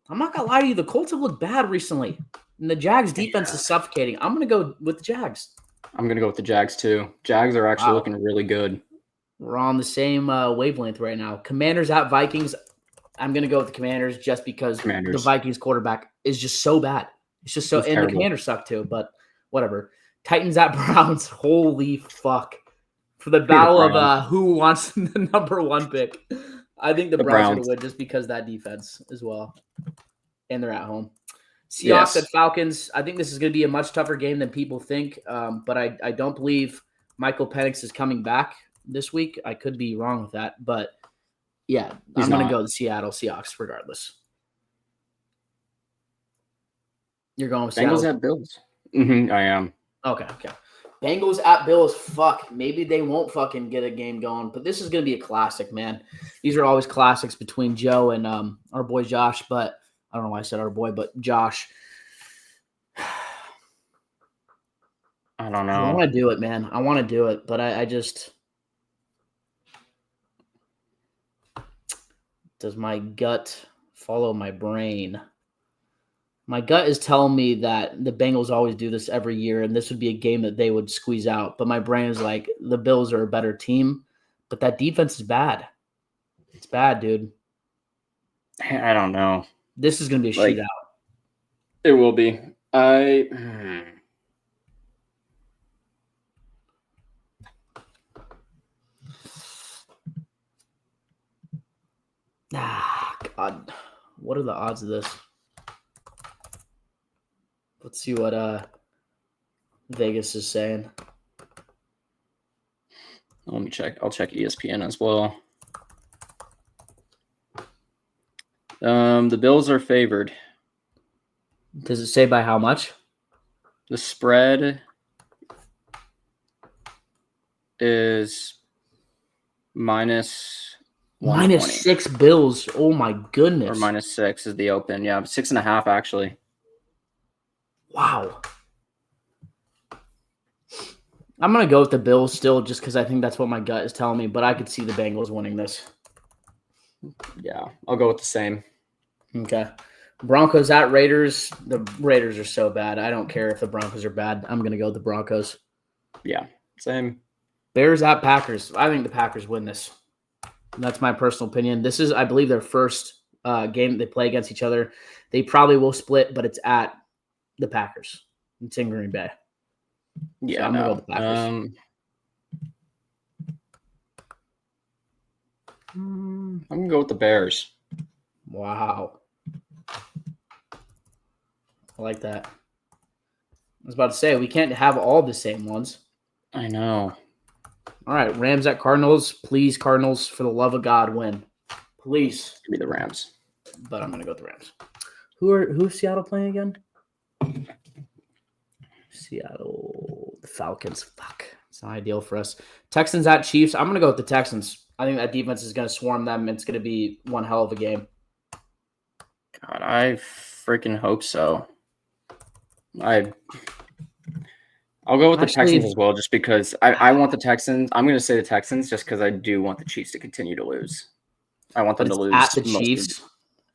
not going to lie to you. The Colts have looked bad recently. And the Jags defense is suffocating. I'm going to go with the Jags.
I'm going to go with the Jags, too. Jags are actually looking really good.
We're on the same wavelength right now. Commanders at Vikings. I'm going to go with the Commanders just because the Vikings quarterback is just so bad. It's just so – and terrible. The Commanders suck, too, but whatever. Titans at Browns. Holy fuck. For the battle of who wants the number 1 pick. I think the Browns are going to win just because of that defense as well. And they're at home. Seahawks at Falcons. I think this is going to be a much tougher game than people think, but I don't believe Michael Penix is coming back this week. I could be wrong with that, but yeah, I'm going to go the Seattle Seahawks regardless. You're going with
Bengals
Seattle?
At Bills. Mm-hmm, I am.
Okay. Bengals at Bills. Fuck. Maybe they won't fucking get a game going, but this is going to be a classic, man. These are always classics between Joe and our boy Josh, but I don't know why I said our boy, but Josh.
I don't know.
I want to do it, man. I want to do it, but I just – does my gut follow my brain? My gut is telling me that the Bengals always do this every year, and this would be a game that they would squeeze out. But my brain is like, the Bills are a better team, but that defense is bad. It's bad, dude.
I don't know.
This is going to be a shootout.
It will be.
God. What are the odds of this? Let's see what Vegas is saying.
Let me check. I'll check ESPN as well. The Bills are favored.
Does it say by how much?
The spread is -6
Bills. Oh my goodness.
Or -6 is the open. Yeah, 6.5 actually.
Wow. I'm going to go with the Bills still just because I think that's what my gut is telling me, but I could see the Bengals winning this.
Yeah, I'll go with the same.
Okay. Broncos at Raiders. The Raiders are so bad. I don't care if the Broncos are bad. I'm going to go with the Broncos.
Yeah, same.
Bears at Packers. I think the Packers win this. That's my personal opinion. This is, I believe, their first game they play against each other. They probably will split, but it's at the Packers. It's in Green Bay.
Yeah,
so I'm going to go with the Packers.
I'm going to go with the Bears.
Wow. I like that. I was about to say, we can't have all the same ones.
I know.
All right, Rams at Cardinals. Please, Cardinals, for the love of God, win. Please.
Give me the Rams.
But I'm going to go with the Rams. Who's Seattle playing again? Seattle. The Falcons. Fuck. It's not ideal for us. Texans at Chiefs. I'm going to go with the Texans. I think that defense is going to swarm them. It's going to be one hell of a game.
God, I freaking hope so. I'll go with the Texans as well, just because I want the Texans. I'm going to say the Texans just because I do want the Chiefs to continue to lose. I want them to lose.
At the Chiefs,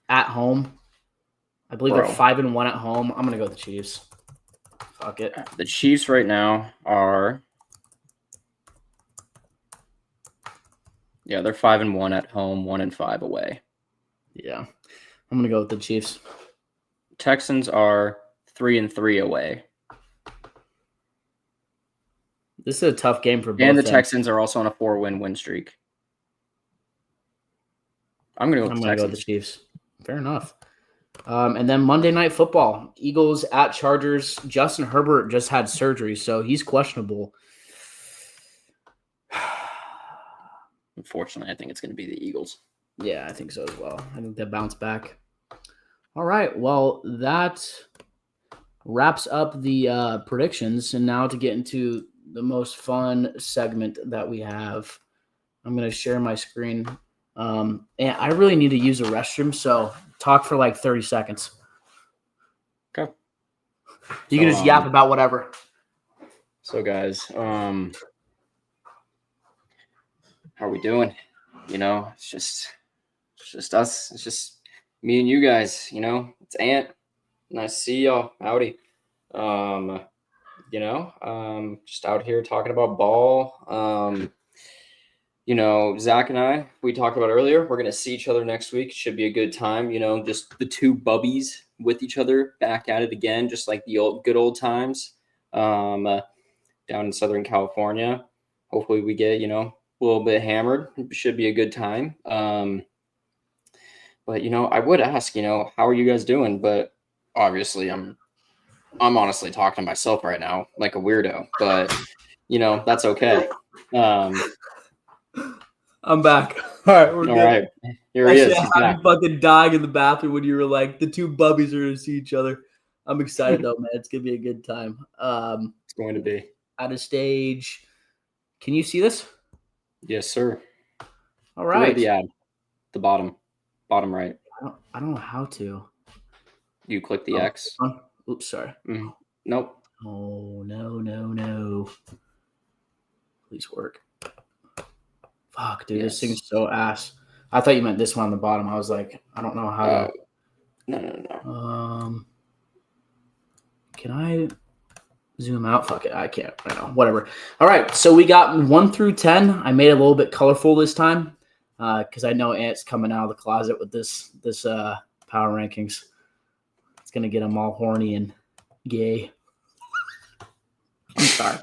at home. I believe they're 5-1 at home. I'm going to go with the Chiefs. Fuck it.
The Chiefs right now are... Yeah, they're 5-1 at home, 1-5 away.
Yeah. I'm going to go with the Chiefs.
Texans are 3-3 away.
This is a tough game for both.
And the Texans are also on a 4-win streak. I'm going to go with the
Chiefs. Fair enough. And then Monday Night Football. Eagles at Chargers. Justin Herbert just had surgery, so he's questionable.
Unfortunately, I think it's going to be the Eagles.
Yeah, I think so as well. I think they bounce back. All right. Well, that wraps up the predictions. And now to get into the most fun segment that we have, I'm going to share my screen And I really need to use a restroom, so talk for like 30 seconds.
Okay.
You can just yap about whatever.
So guys, how are we doing? It's just us. It's just me and you guys, It's Ant. Nice to see y'all. Howdy. Just out here talking about ball. Zach and I, we talked about earlier, we're going to see each other next week. Should be a good time. Just the two bubbies with each other back at it again, just like the good old times down in Southern California. Hopefully we get, a little bit hammered. It should be a good time. But, I would ask, how are you guys doing? But obviously I'm honestly talking to myself right now like a weirdo, but, that's okay.
I'm back. All right, we're
All
good.
right. Here he is. He's
I'm
back.
fucking dying in the bathroom when you were like, the two bubbies are going to see each other. I'm excited, though, man. It's going to be a good time.
It's going to be.
Out of stage. Can you see this?
Yes, sir.
All right.
Go to the ad. The bottom right.
I don't know how to.
You click the X.
Oops, sorry.
Nope.
Oh, no. Please work. Fuck, dude, This thing's so ass. I thought you meant this one on the bottom. I was like, I don't know how to.
No.
Can I zoom out? Fuck it, I can't. I know. Whatever. All right, so we got 1 through 10. I made it a little bit colorful this time because I know Ant's coming out of the closet with this power rankings. It's gonna get them all horny and gay. I'm sorry.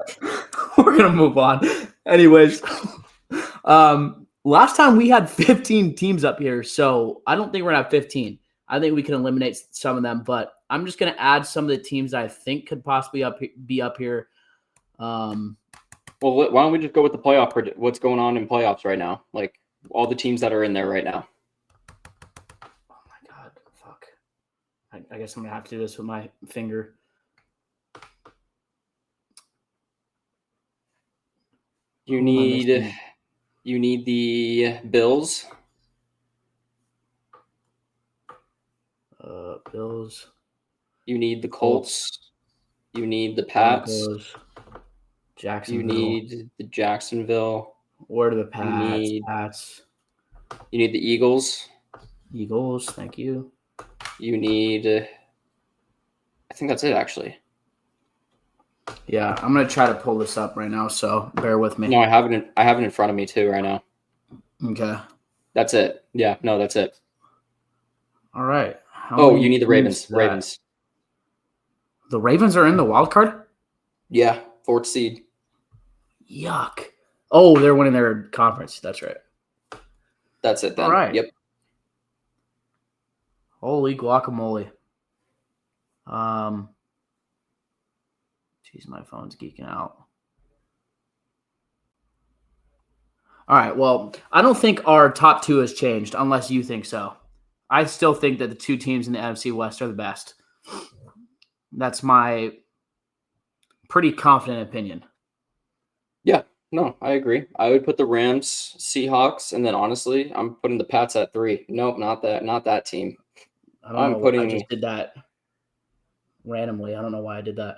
We're gonna move on. Anyways. Last time we had 15 teams up here, so I don't think we're gonna have 15. I think we can eliminate some of them, but I'm just gonna add some of the teams I think could possibly be up here.
Well, why don't we just go with the playoff? What's going on in playoffs right now? Like all the teams that are in there right now.
Oh my god, fuck! I guess I'm gonna have to do this with my finger.
You need the Bills.
Bills.
You need the Colts. You need the Pats.
Jacksonville.
You need the Jacksonville.
Where are the Pats?
You need the Eagles.
Eagles, thank you.
You need. I think that's it, actually.
Yeah, I'm gonna try to pull this up right now, so bear with me.
No, I have it in front of me too right now.
Okay.
That's it. Yeah, no, that's it.
All right.
You need the Ravens. Ravens.
The Ravens are in the wild card?
Yeah, 4th seed.
Yuck. Oh, they're winning their conference. That's right.
That's it then.
All right.
Yep.
Holy guacamole. Jeez, my phone's geeking out. All right, well, I don't think our top two has changed unless you think so. I still think that the two teams in the NFC West are the best. That's my pretty confident opinion.
Yeah, no, I agree. I would put the Rams, Seahawks, and then honestly, I'm putting the Pats at 3. Nope, not that team.
I don't know. I just did that randomly. I don't know why I did that.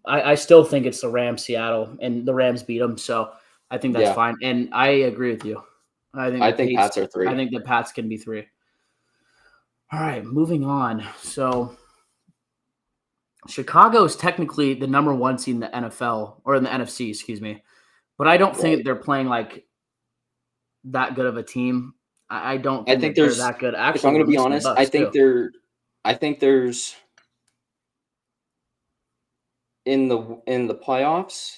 I still think it's the Rams, Seattle, and the Rams beat them, so I think that's fine. And I agree with you. I think
Pats are 3.
I think the Pats can be 3. All right, moving on. So Chicago is technically the number 1 seed in the NFL or in the NFC, excuse me. But I don't think they're playing like that good of a team. I don't think they're that good. Actually,
if I'm going to be honest, I think there's in the playoffs,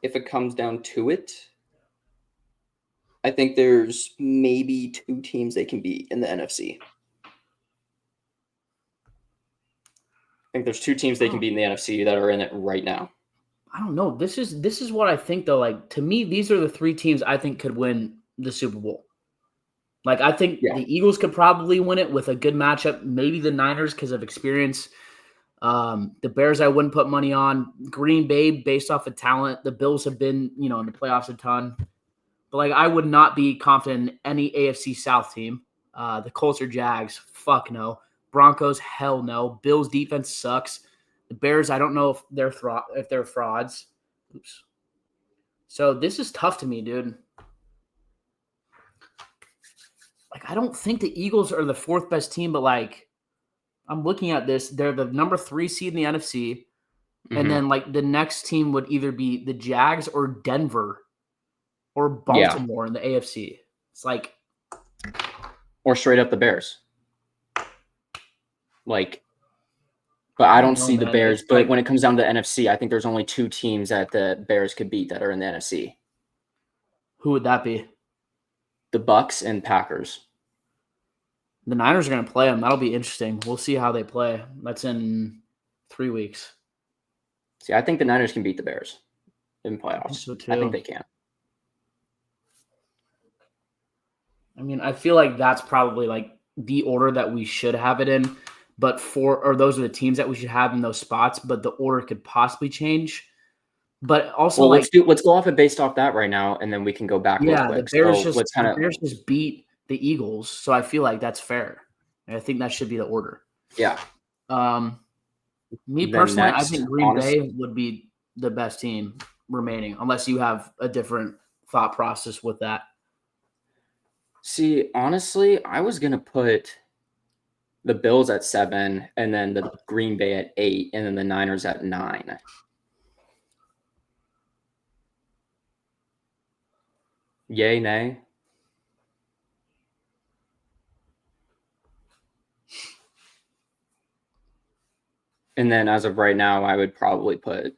if it comes down to it, I think there's maybe 2 teams they can beat in the NFC. I think there's 2 teams they can beat in the NFC that are in it right now.
I don't know. This is what I think though. Like to me, these are the 3 teams I think could win the Super Bowl. Like I think the Eagles could probably win it with a good matchup. Maybe the Niners because of experience. The Bears I wouldn't put money on. Green Bay based off of talent. The Bills have been, in the playoffs a ton. But like, I would not be confident in any AFC South team. The Colts or Jags, fuck no. Broncos, hell no. Bills defense sucks. The Bears, I don't know if they're frauds. Oops. So this is tough to me, dude. Like, I don't think the Eagles are the fourth best team, but like, I'm looking at this. They're the number 3 seed in the NFC. And then like the next team would either be the Jags or Denver or Baltimore in the AFC. It's like,
or straight up the Bears. Like, but I don't see the Bears. But when it comes down to the NFC, I think there's only 2 teams that the Bears could beat that are in the NFC.
Who would that be?
The Bucs and Packers.
The Niners are going to play them. That'll be interesting. We'll see how they play. That's in 3 weeks.
See, I think the Niners can beat the Bears in playoffs. I think they can.
I mean, I feel like that's probably like the order that we should have it in, but those are the teams that we should have in those spots, but the order could possibly change. But also,
let's go off it based off that right now, and then we can go back real quick.
The Bears just beat the Eagles, so I feel like that's fair. And I think that should be the order.
Yeah.
Me personally, I think Green Bay would be the best team remaining, unless you have a different thought process with that.
See, honestly, I was going to put the Bills at 7, and then the Green Bay at 8, and then the Niners at 9. Yay, nay? And then as of right now, I would probably put,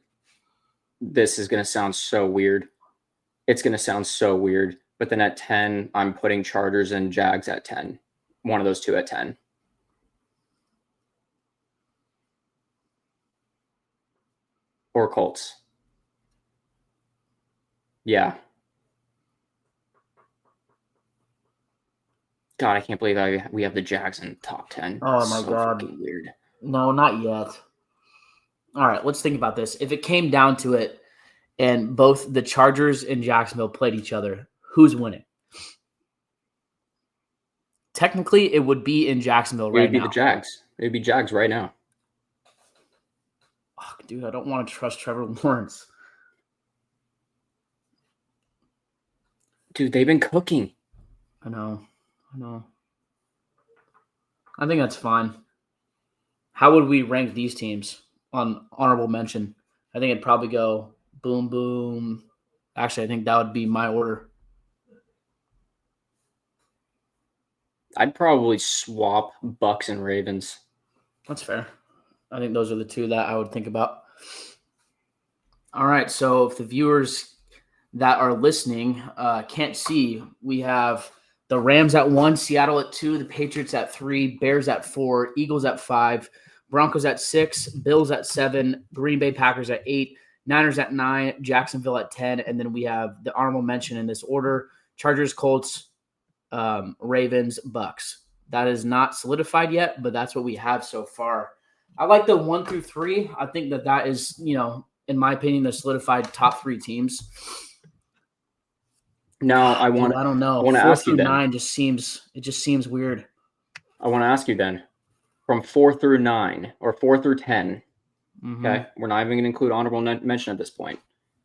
this is going to sound so weird. It's going to sound so weird. But then at 10, I'm putting Chargers and Jags at 10. One of those 2 at 10. Or Colts. Yeah. God, I can't believe we have the Jags in the top 10.
Oh, my God.
Weird.
No, not yet. All right, let's think about this. If it came down to it and both the Chargers and Jacksonville played each other, who's winning? Technically, it would be in Jacksonville right now. It would be
the Jags. It would be Jags right now.
Oh, dude, I don't want to trust Trevor Lawrence.
Dude, they've been cooking.
I know. I think that's fine. How would we rank these teams on honorable mention? I think it'd probably go boom, boom. Actually, I think that would be my order.
I'd probably swap Bucs and Ravens.
That's fair. I think those are the 2 that I would think about. All right, so if the viewers that are listening can't see, we have the Rams at 1, Seattle at 2, the Patriots at 3, Bears at 4, Eagles at 5, Broncos at 6, Bills at 7, Green Bay Packers at 8, Niners at 9, Jacksonville at 10, and then we have the honorable mention in this order: Chargers, Colts, Ravens, Bucs. That is not solidified yet, but that's what we have so far. I like the 1 through 3. I think that is, in my opinion, the solidified top 3 teams.
No, I
don't know.
I want to ask you then.
9 just seems weird.
I want to ask you then, from 4 through 9 or 4 through 10. Okay, we're not even going to include honorable mention at this point,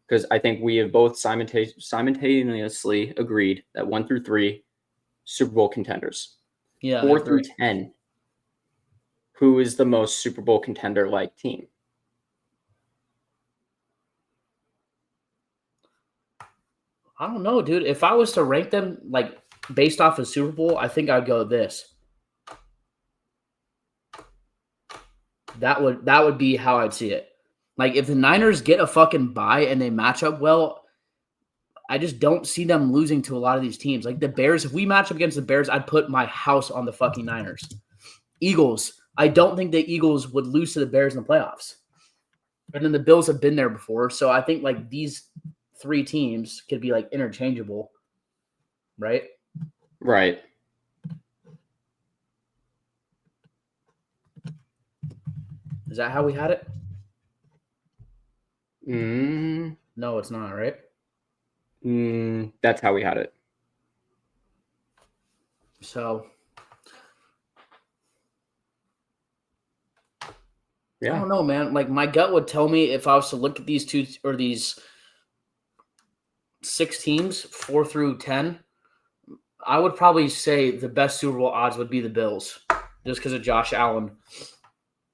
because I think we have both simultaneously agreed that 1 through 3 Super Bowl contenders.
Yeah.
4 through 10. Who is the most Super Bowl contender-like team?
I don't know, dude. If I was to rank them like based off of Super Bowl, I think I'd go this. That would be how I'd see it. Like, if the Niners get a fucking bye and they match up well, I just don't see them losing to a lot of these teams. Like the Bears, if we match up against the Bears, I'd put my house on the fucking Niners. Eagles, I don't think the Eagles would lose to the Bears in the playoffs. And then the Bills have been there before, so I think like these 3 teams could be like interchangeable, right?
Right.
Is that how we had it?
No,
it's not, right?
That's how we had it.
So,
yeah.
I don't know, man. Like, my gut would tell me if I was to look at these these 6 teams, 4 through 10, I would probably say the best Super Bowl odds would be the Bills, just because of Josh Allen.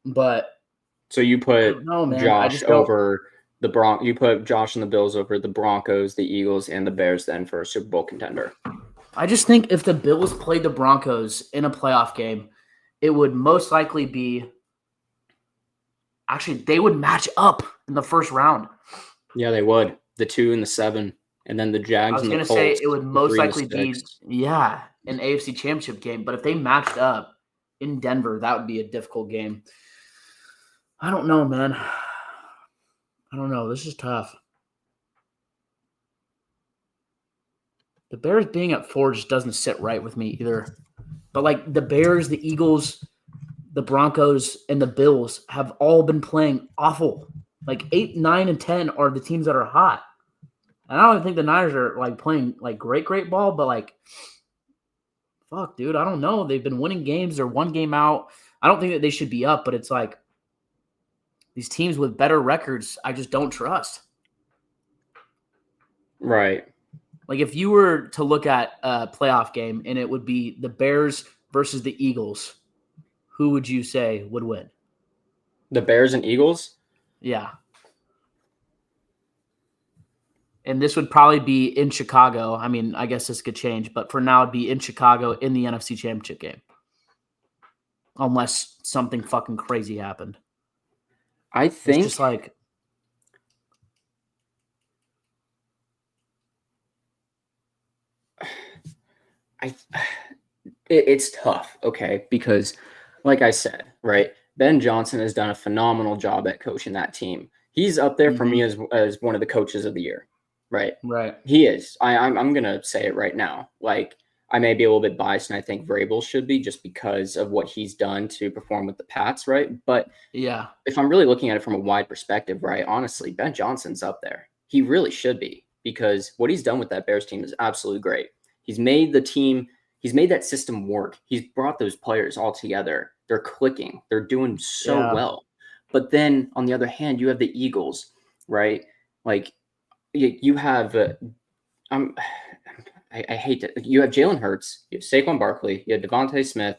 But
so you put Josh over the Bronx. You put Josh and the Bills over the Broncos, the Eagles, and the Bears then for a Super Bowl contender.
I just think if the Bills played the Broncos in a playoff game, it would most likely be – actually, they would match up in the first round.
Yeah, they would. The 2 and the 7, and then the Jags and the Colts. I was going to
say it would most likely be, an AFC Championship game. But if they matched up in Denver, that would be a difficult game. I don't know, man. I don't know. This is tough. The Bears being at 4 just doesn't sit right with me either. But, like, the Bears, the Eagles, the Broncos, and the Bills have all been playing awful. Like, 8, 9, and 10 are the teams that are hot. And I don't think the Niners are, like, playing, like, great ball. But, like, fuck, dude, I don't know. They've been winning games. They're 1 game out. I don't think that they should be up. But it's like these teams with better records, I just don't trust.
Right.
Like, if you were to look at a playoff game and it would be the Bears versus the Eagles, who would you say would win?
The Bears and Eagles?
Yeah. And this would probably be in Chicago. I mean, I guess this could change, but for now it'd be in Chicago in the NFC Championship game. Unless something fucking crazy happened.
I think
it's just like
it's tough, okay? Because like I said, right, Ben Johnson has done a phenomenal job at coaching that team. He's up there for me as one of the coaches of the year, right?
Right.
He is. I'm gonna say it right now. Like, I may be a little bit biased, and I think Vrabel should be just because of what he's done to perform with the Pats, right? But
yeah,
if I'm really looking at it from a wide perspective, right, honestly, Ben Johnson's up there. He really should be, because what he's done with that Bears team is absolutely great. He's made the team, he's made that system work. He's brought those players all together. They're clicking. They're doing so well. But then on the other hand, you have the Eagles, right? Like, you have I hate it. You have Jalen Hurts, you have Saquon Barkley, you have Devontae Smith,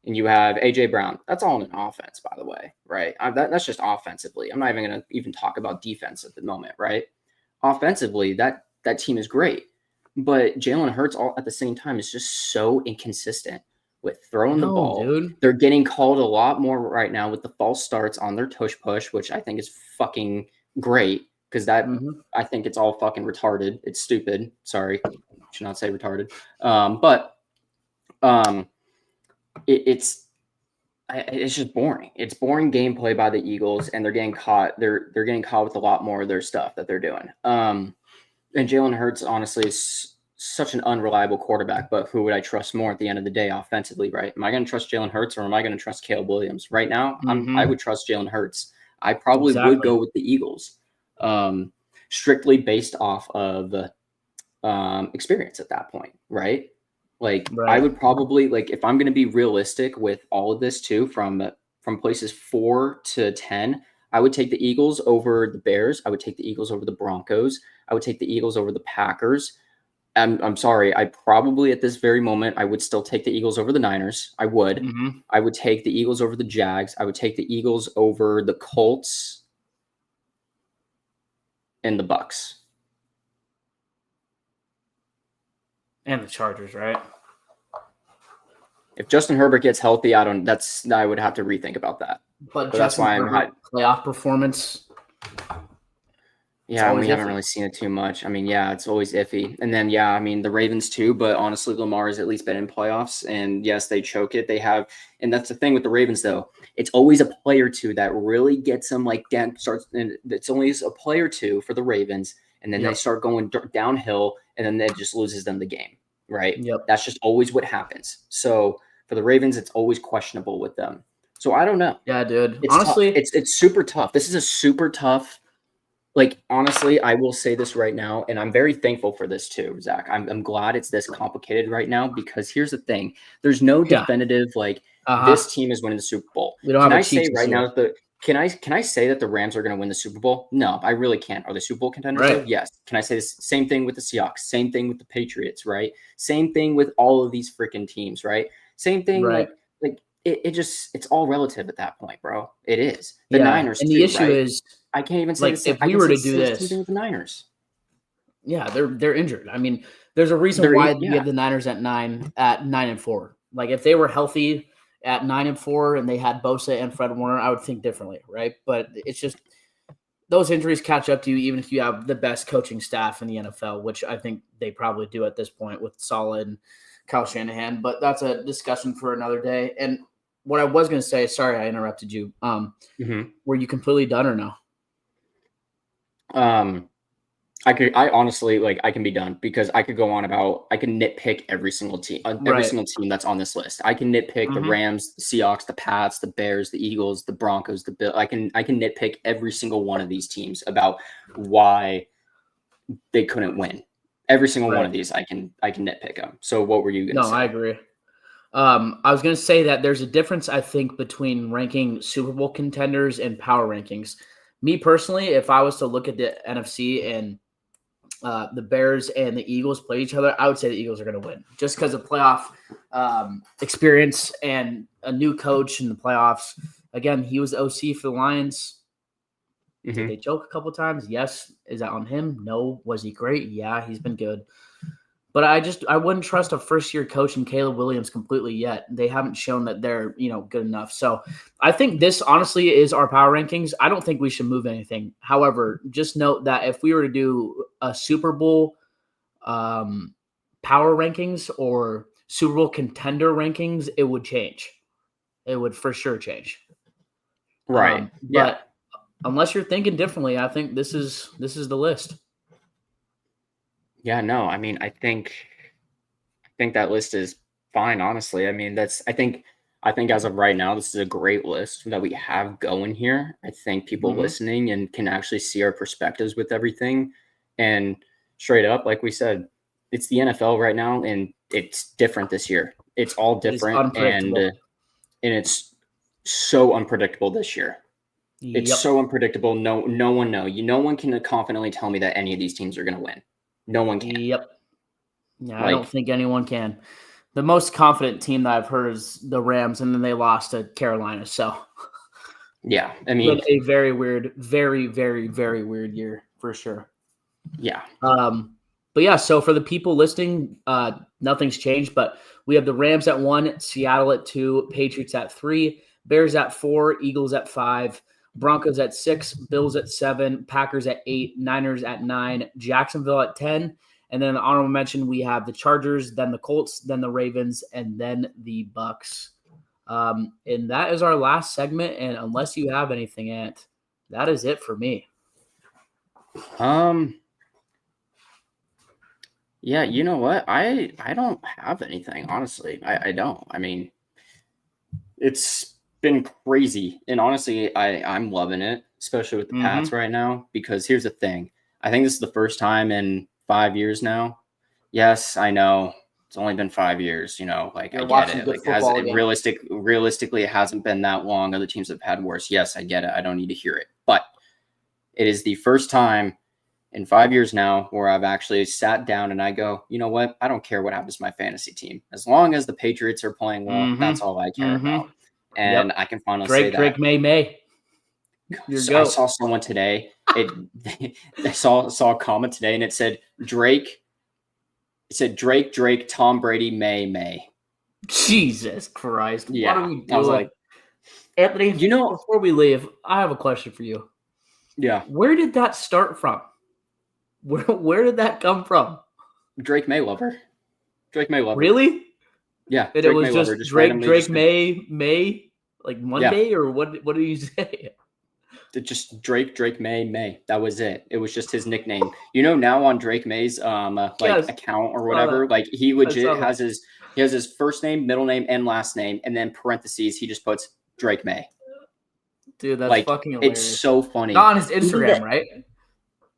and you have A.J. Brown. That's all in an offense, by the way, right? That's just offensively. I'm not even going to even talk about defense at the moment, right? Offensively, that team is great. But Jalen Hurts all at the same time is just so inconsistent with throwing the ball.
Dude.
They're getting called a lot more right now with the false starts on their tush push, which I think is fucking great. Because that, I think it's all fucking retarded. It's stupid. Sorry. I should not say retarded. It's just boring. It's boring gameplay by the Eagles, and they're getting caught. They're getting caught with a lot more of their stuff that they're doing. And Jalen Hurts, honestly, is such an unreliable quarterback. But who would I trust more at the end of the day offensively, right? Am I going to trust Jalen Hurts, or am I going to trust Caleb Williams? Right now, I would trust Jalen Hurts. I probably would go with the Eagles, strictly based off of experience at that point, right? Like, I would probably, like, if I'm going to be realistic with all of this too, from places 4 to 10, I would take the Eagles over the Bears. I would take the Eagles over the Broncos. I would take the Eagles over the Packers. I'm sorry. I probably at this very moment, I would still take the Eagles over the Niners. I would. I would take the Eagles over the Jags. I would take the Eagles over the Colts and the Bucks.
And the Chargers, right?
If Justin Herbert gets healthy, I would have to rethink about that.
But that's why I'm playoff performance.
Yeah, we haven't really seen it too much. I mean, yeah, it's always iffy. And then, yeah, I mean, the Ravens too, but honestly, Lamar has at least been in playoffs. And yes, they choke it. They have, and that's the thing with the Ravens, though. It's always a play or two that really gets them like down, and it's only a play or two for the Ravens. And then they start going downhill, and then that just loses them the game, right?
Yep.
That's just always what happens. So for the Ravens, it's always questionable with them. So I don't know.
Yeah, dude.
Honestly, it's super tough. This is a super tough. like, honestly, I will say this right now, and I'm very thankful for this too, Zach. I'm glad it's this complicated right now, because here's the thing. There's no definitive, like, this team is winning the Super Bowl.
We don't
Can
have
I
a
say
cheat
right
this year.
now that can I say that the Rams are going to win the Super Bowl? No, I really can't. Are they Super Bowl contenders?
Right.
Yes. Can I say this? Same thing with the Seahawks. Same thing with the Patriots, right? Same thing with all of these freaking teams, right? Same thing,
Right.
like it's all relative at that point, bro. It is. The
Yeah,
Niners,
and the
too,
issue
right?
is,
I can't even say
like,
the same.
if we were to do
same
this,
thing with the Niners.
Yeah, they're injured. I mean, there's a reason why we have the Niners at 9-4. Like, if they were healthy at 9-4 and they had Bosa and Fred Warner, I would think differently, right? But it's just those injuries catch up to you, even if you have the best coaching staff in the NFL, which I think they probably do at this point with Saleh and Kyle Shanahan. But that's a discussion for another day. And what I was going to say, sorry I interrupted you. Were you completely done or no?
I honestly, like, I can be done, because I could go on about, I can nitpick every single team that's on this list. I can nitpick the Rams, the Seahawks, the Pats, the Bears, the Eagles, the Broncos, the Bills. I can nitpick every single one of these teams about why they couldn't win. Every single one of these, I can nitpick them. So what were you going to say?
No, I agree. I was going to say that there's a difference, I think, between ranking Super Bowl contenders and power rankings. Me personally, if I was to look at the NFC and the Bears and the Eagles play each other, I would say the Eagles are going to win, just because of playoff experience and a new coach in the playoffs. Again, he was the OC for the Lions. Did they choke a couple times? Yes. Is that on him? No. Was he great? Yeah, he's been good. But I wouldn't trust a first-year coach in Caleb Williams completely yet. They haven't shown that they're, good enough. So I think this honestly is our power rankings. I don't think we should move anything. However, just note that if we were to do a Super Bowl power rankings or Super Bowl contender rankings, it would change. It would for sure change.
Right.
But unless you're thinking differently, I think this is the list.
Yeah, no, I mean, I think that list is fine, honestly. I mean, I think as of right now, this is a great list that we have going here. I think people listening and can actually see our perspectives with everything. And straight up, like we said, it's the NFL right now, and it's different this year. It's all different, and it's so unpredictable this year. It's so unpredictable. No one knows. No one can confidently tell me that any of these teams are going to win. No one can.
Yep. Yeah, I don't think anyone can. The most confident team that I've heard is the Rams, and then they lost to Carolina. So,
yeah, I mean,
a very weird, very, very, very weird year for sure.
Yeah.
But yeah, so for the people listening, nothing's changed, but we have the Rams at 1, Seattle at 2, Patriots at 3, Bears at 4, Eagles at 5, Broncos at 6, Bills at 7, Packers at 8, Niners at 9, Jacksonville at 10, and then the honorable mention, we have the Chargers, then the Colts, then the Ravens, and then the Bucks. And that is our last segment, and unless you have anything, Ant, that is it for me.
Yeah, you know what? I don't have anything, honestly. I don't. I mean, it's been crazy. And honestly, I'm loving it, especially with the Pats right now, because here's the thing. I think this is the first time in 5 years now. Yes, I know. It's only been 5 years, like I get it. Like realistically, it hasn't been that long. Other teams have had worse. Yes, I get it. I don't need to hear it. But it is the first time in 5 years now where I've actually sat down and I go, you know what? I don't care what happens to my fantasy team. As long as the Patriots are playing well, that's all I care about. And I can finally say that.
Drake, May.
I saw someone today. I saw a comment today, and it said Drake. It said Drake, Tom Brady, May.
Jesus Christ!
Yeah,
what are we doing?
I was like,
Anthony. Before we leave, I have a question for you.
Yeah,
where did that start from? Where did that come from?
Drake May lover.
Really?
Yeah,
and it was just Drake May, like Monday, or what? What did you say?
Just Drake May. That was it. It was just his nickname. Now on Drake May's account or whatever, like he legit has his first name, middle name, and last name, and then parentheses he just puts Drake May.
Dude, that's fucking hilarious.
It's so funny.
Not on his Instagram, right?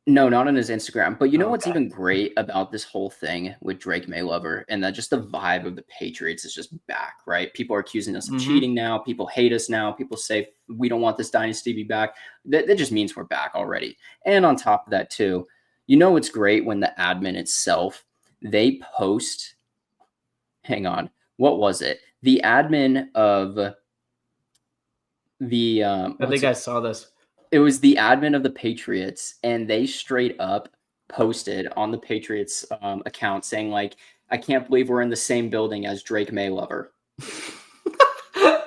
No, not on his Instagram. But you know what's
Okay.
even great about this whole thing with Drake Maylover and that just the vibe of the Patriots is just back, right? People are accusing us of cheating now. People hate us now. People say we don't want this dynasty to be back. That just means we're back already. And on top of that, too, you know what's great when the admin itself, they post, hang on, what was it? The admin of the
I think I saw this.
it was the admin of the Patriots, and they straight up posted on the Patriots account saying, like, I can't believe we're in the same building as Drake Maylover.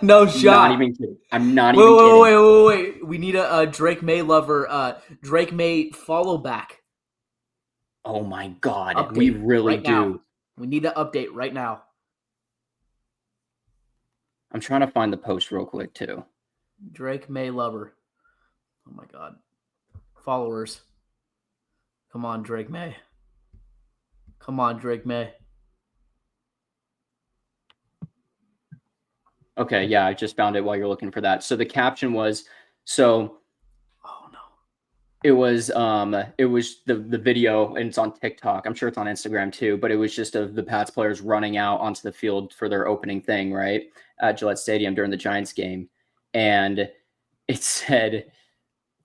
No shot.
Not even kidding. I'm not even kidding.
Wait. We need a Drake Maylover, Drake May follow back.
Oh my God.
Update
we really
right
do.
Now. We need to update right now.
I'm trying to find the post real quick, too.
Drake Maylover. Oh my God. Followers. Come on, Drake May. Come on, Drake May.
Okay, yeah, I just found it while you're looking for that. So the caption was,
oh no.
It was the video, and it's on TikTok. I'm sure it's on Instagram too, but it was just of the Pats players running out onto the field for their opening thing, right, at Gillette Stadium during the Giants game. And it said,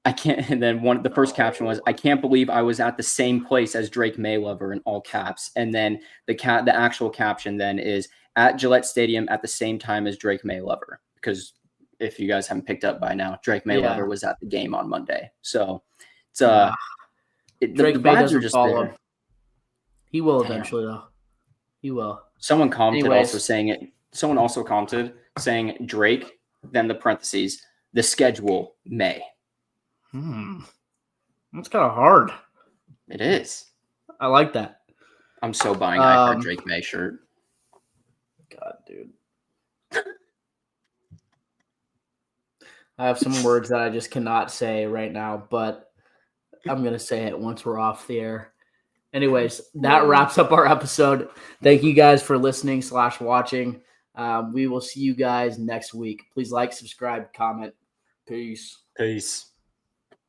I can't, and then the first caption was, I can't believe I was at the same place as Drake Maylover in all caps. And then the actual caption then is, at Gillette Stadium at the same time as Drake Maylover, because if you guys haven't picked up by now, Drake Maylover was at the game on Monday. So it's
Drake
the
May
vibes
doesn't
are just
follow
there.
him. He will eventually, though. He will.
Someone commented
Anyways.
also saying it. Someone also commented saying Drake, then the parentheses, the schedule May.
That's kind of hard.
It is.
I like that.
I'm so buying a Drake May shirt.
God, dude. I have some words that I just cannot say right now, but I'm going to say it once we're off the air. Anyways, that wraps up our episode. Thank you guys for listening / watching. We will see you guys next week. Please like, subscribe, comment. Peace.
Peace.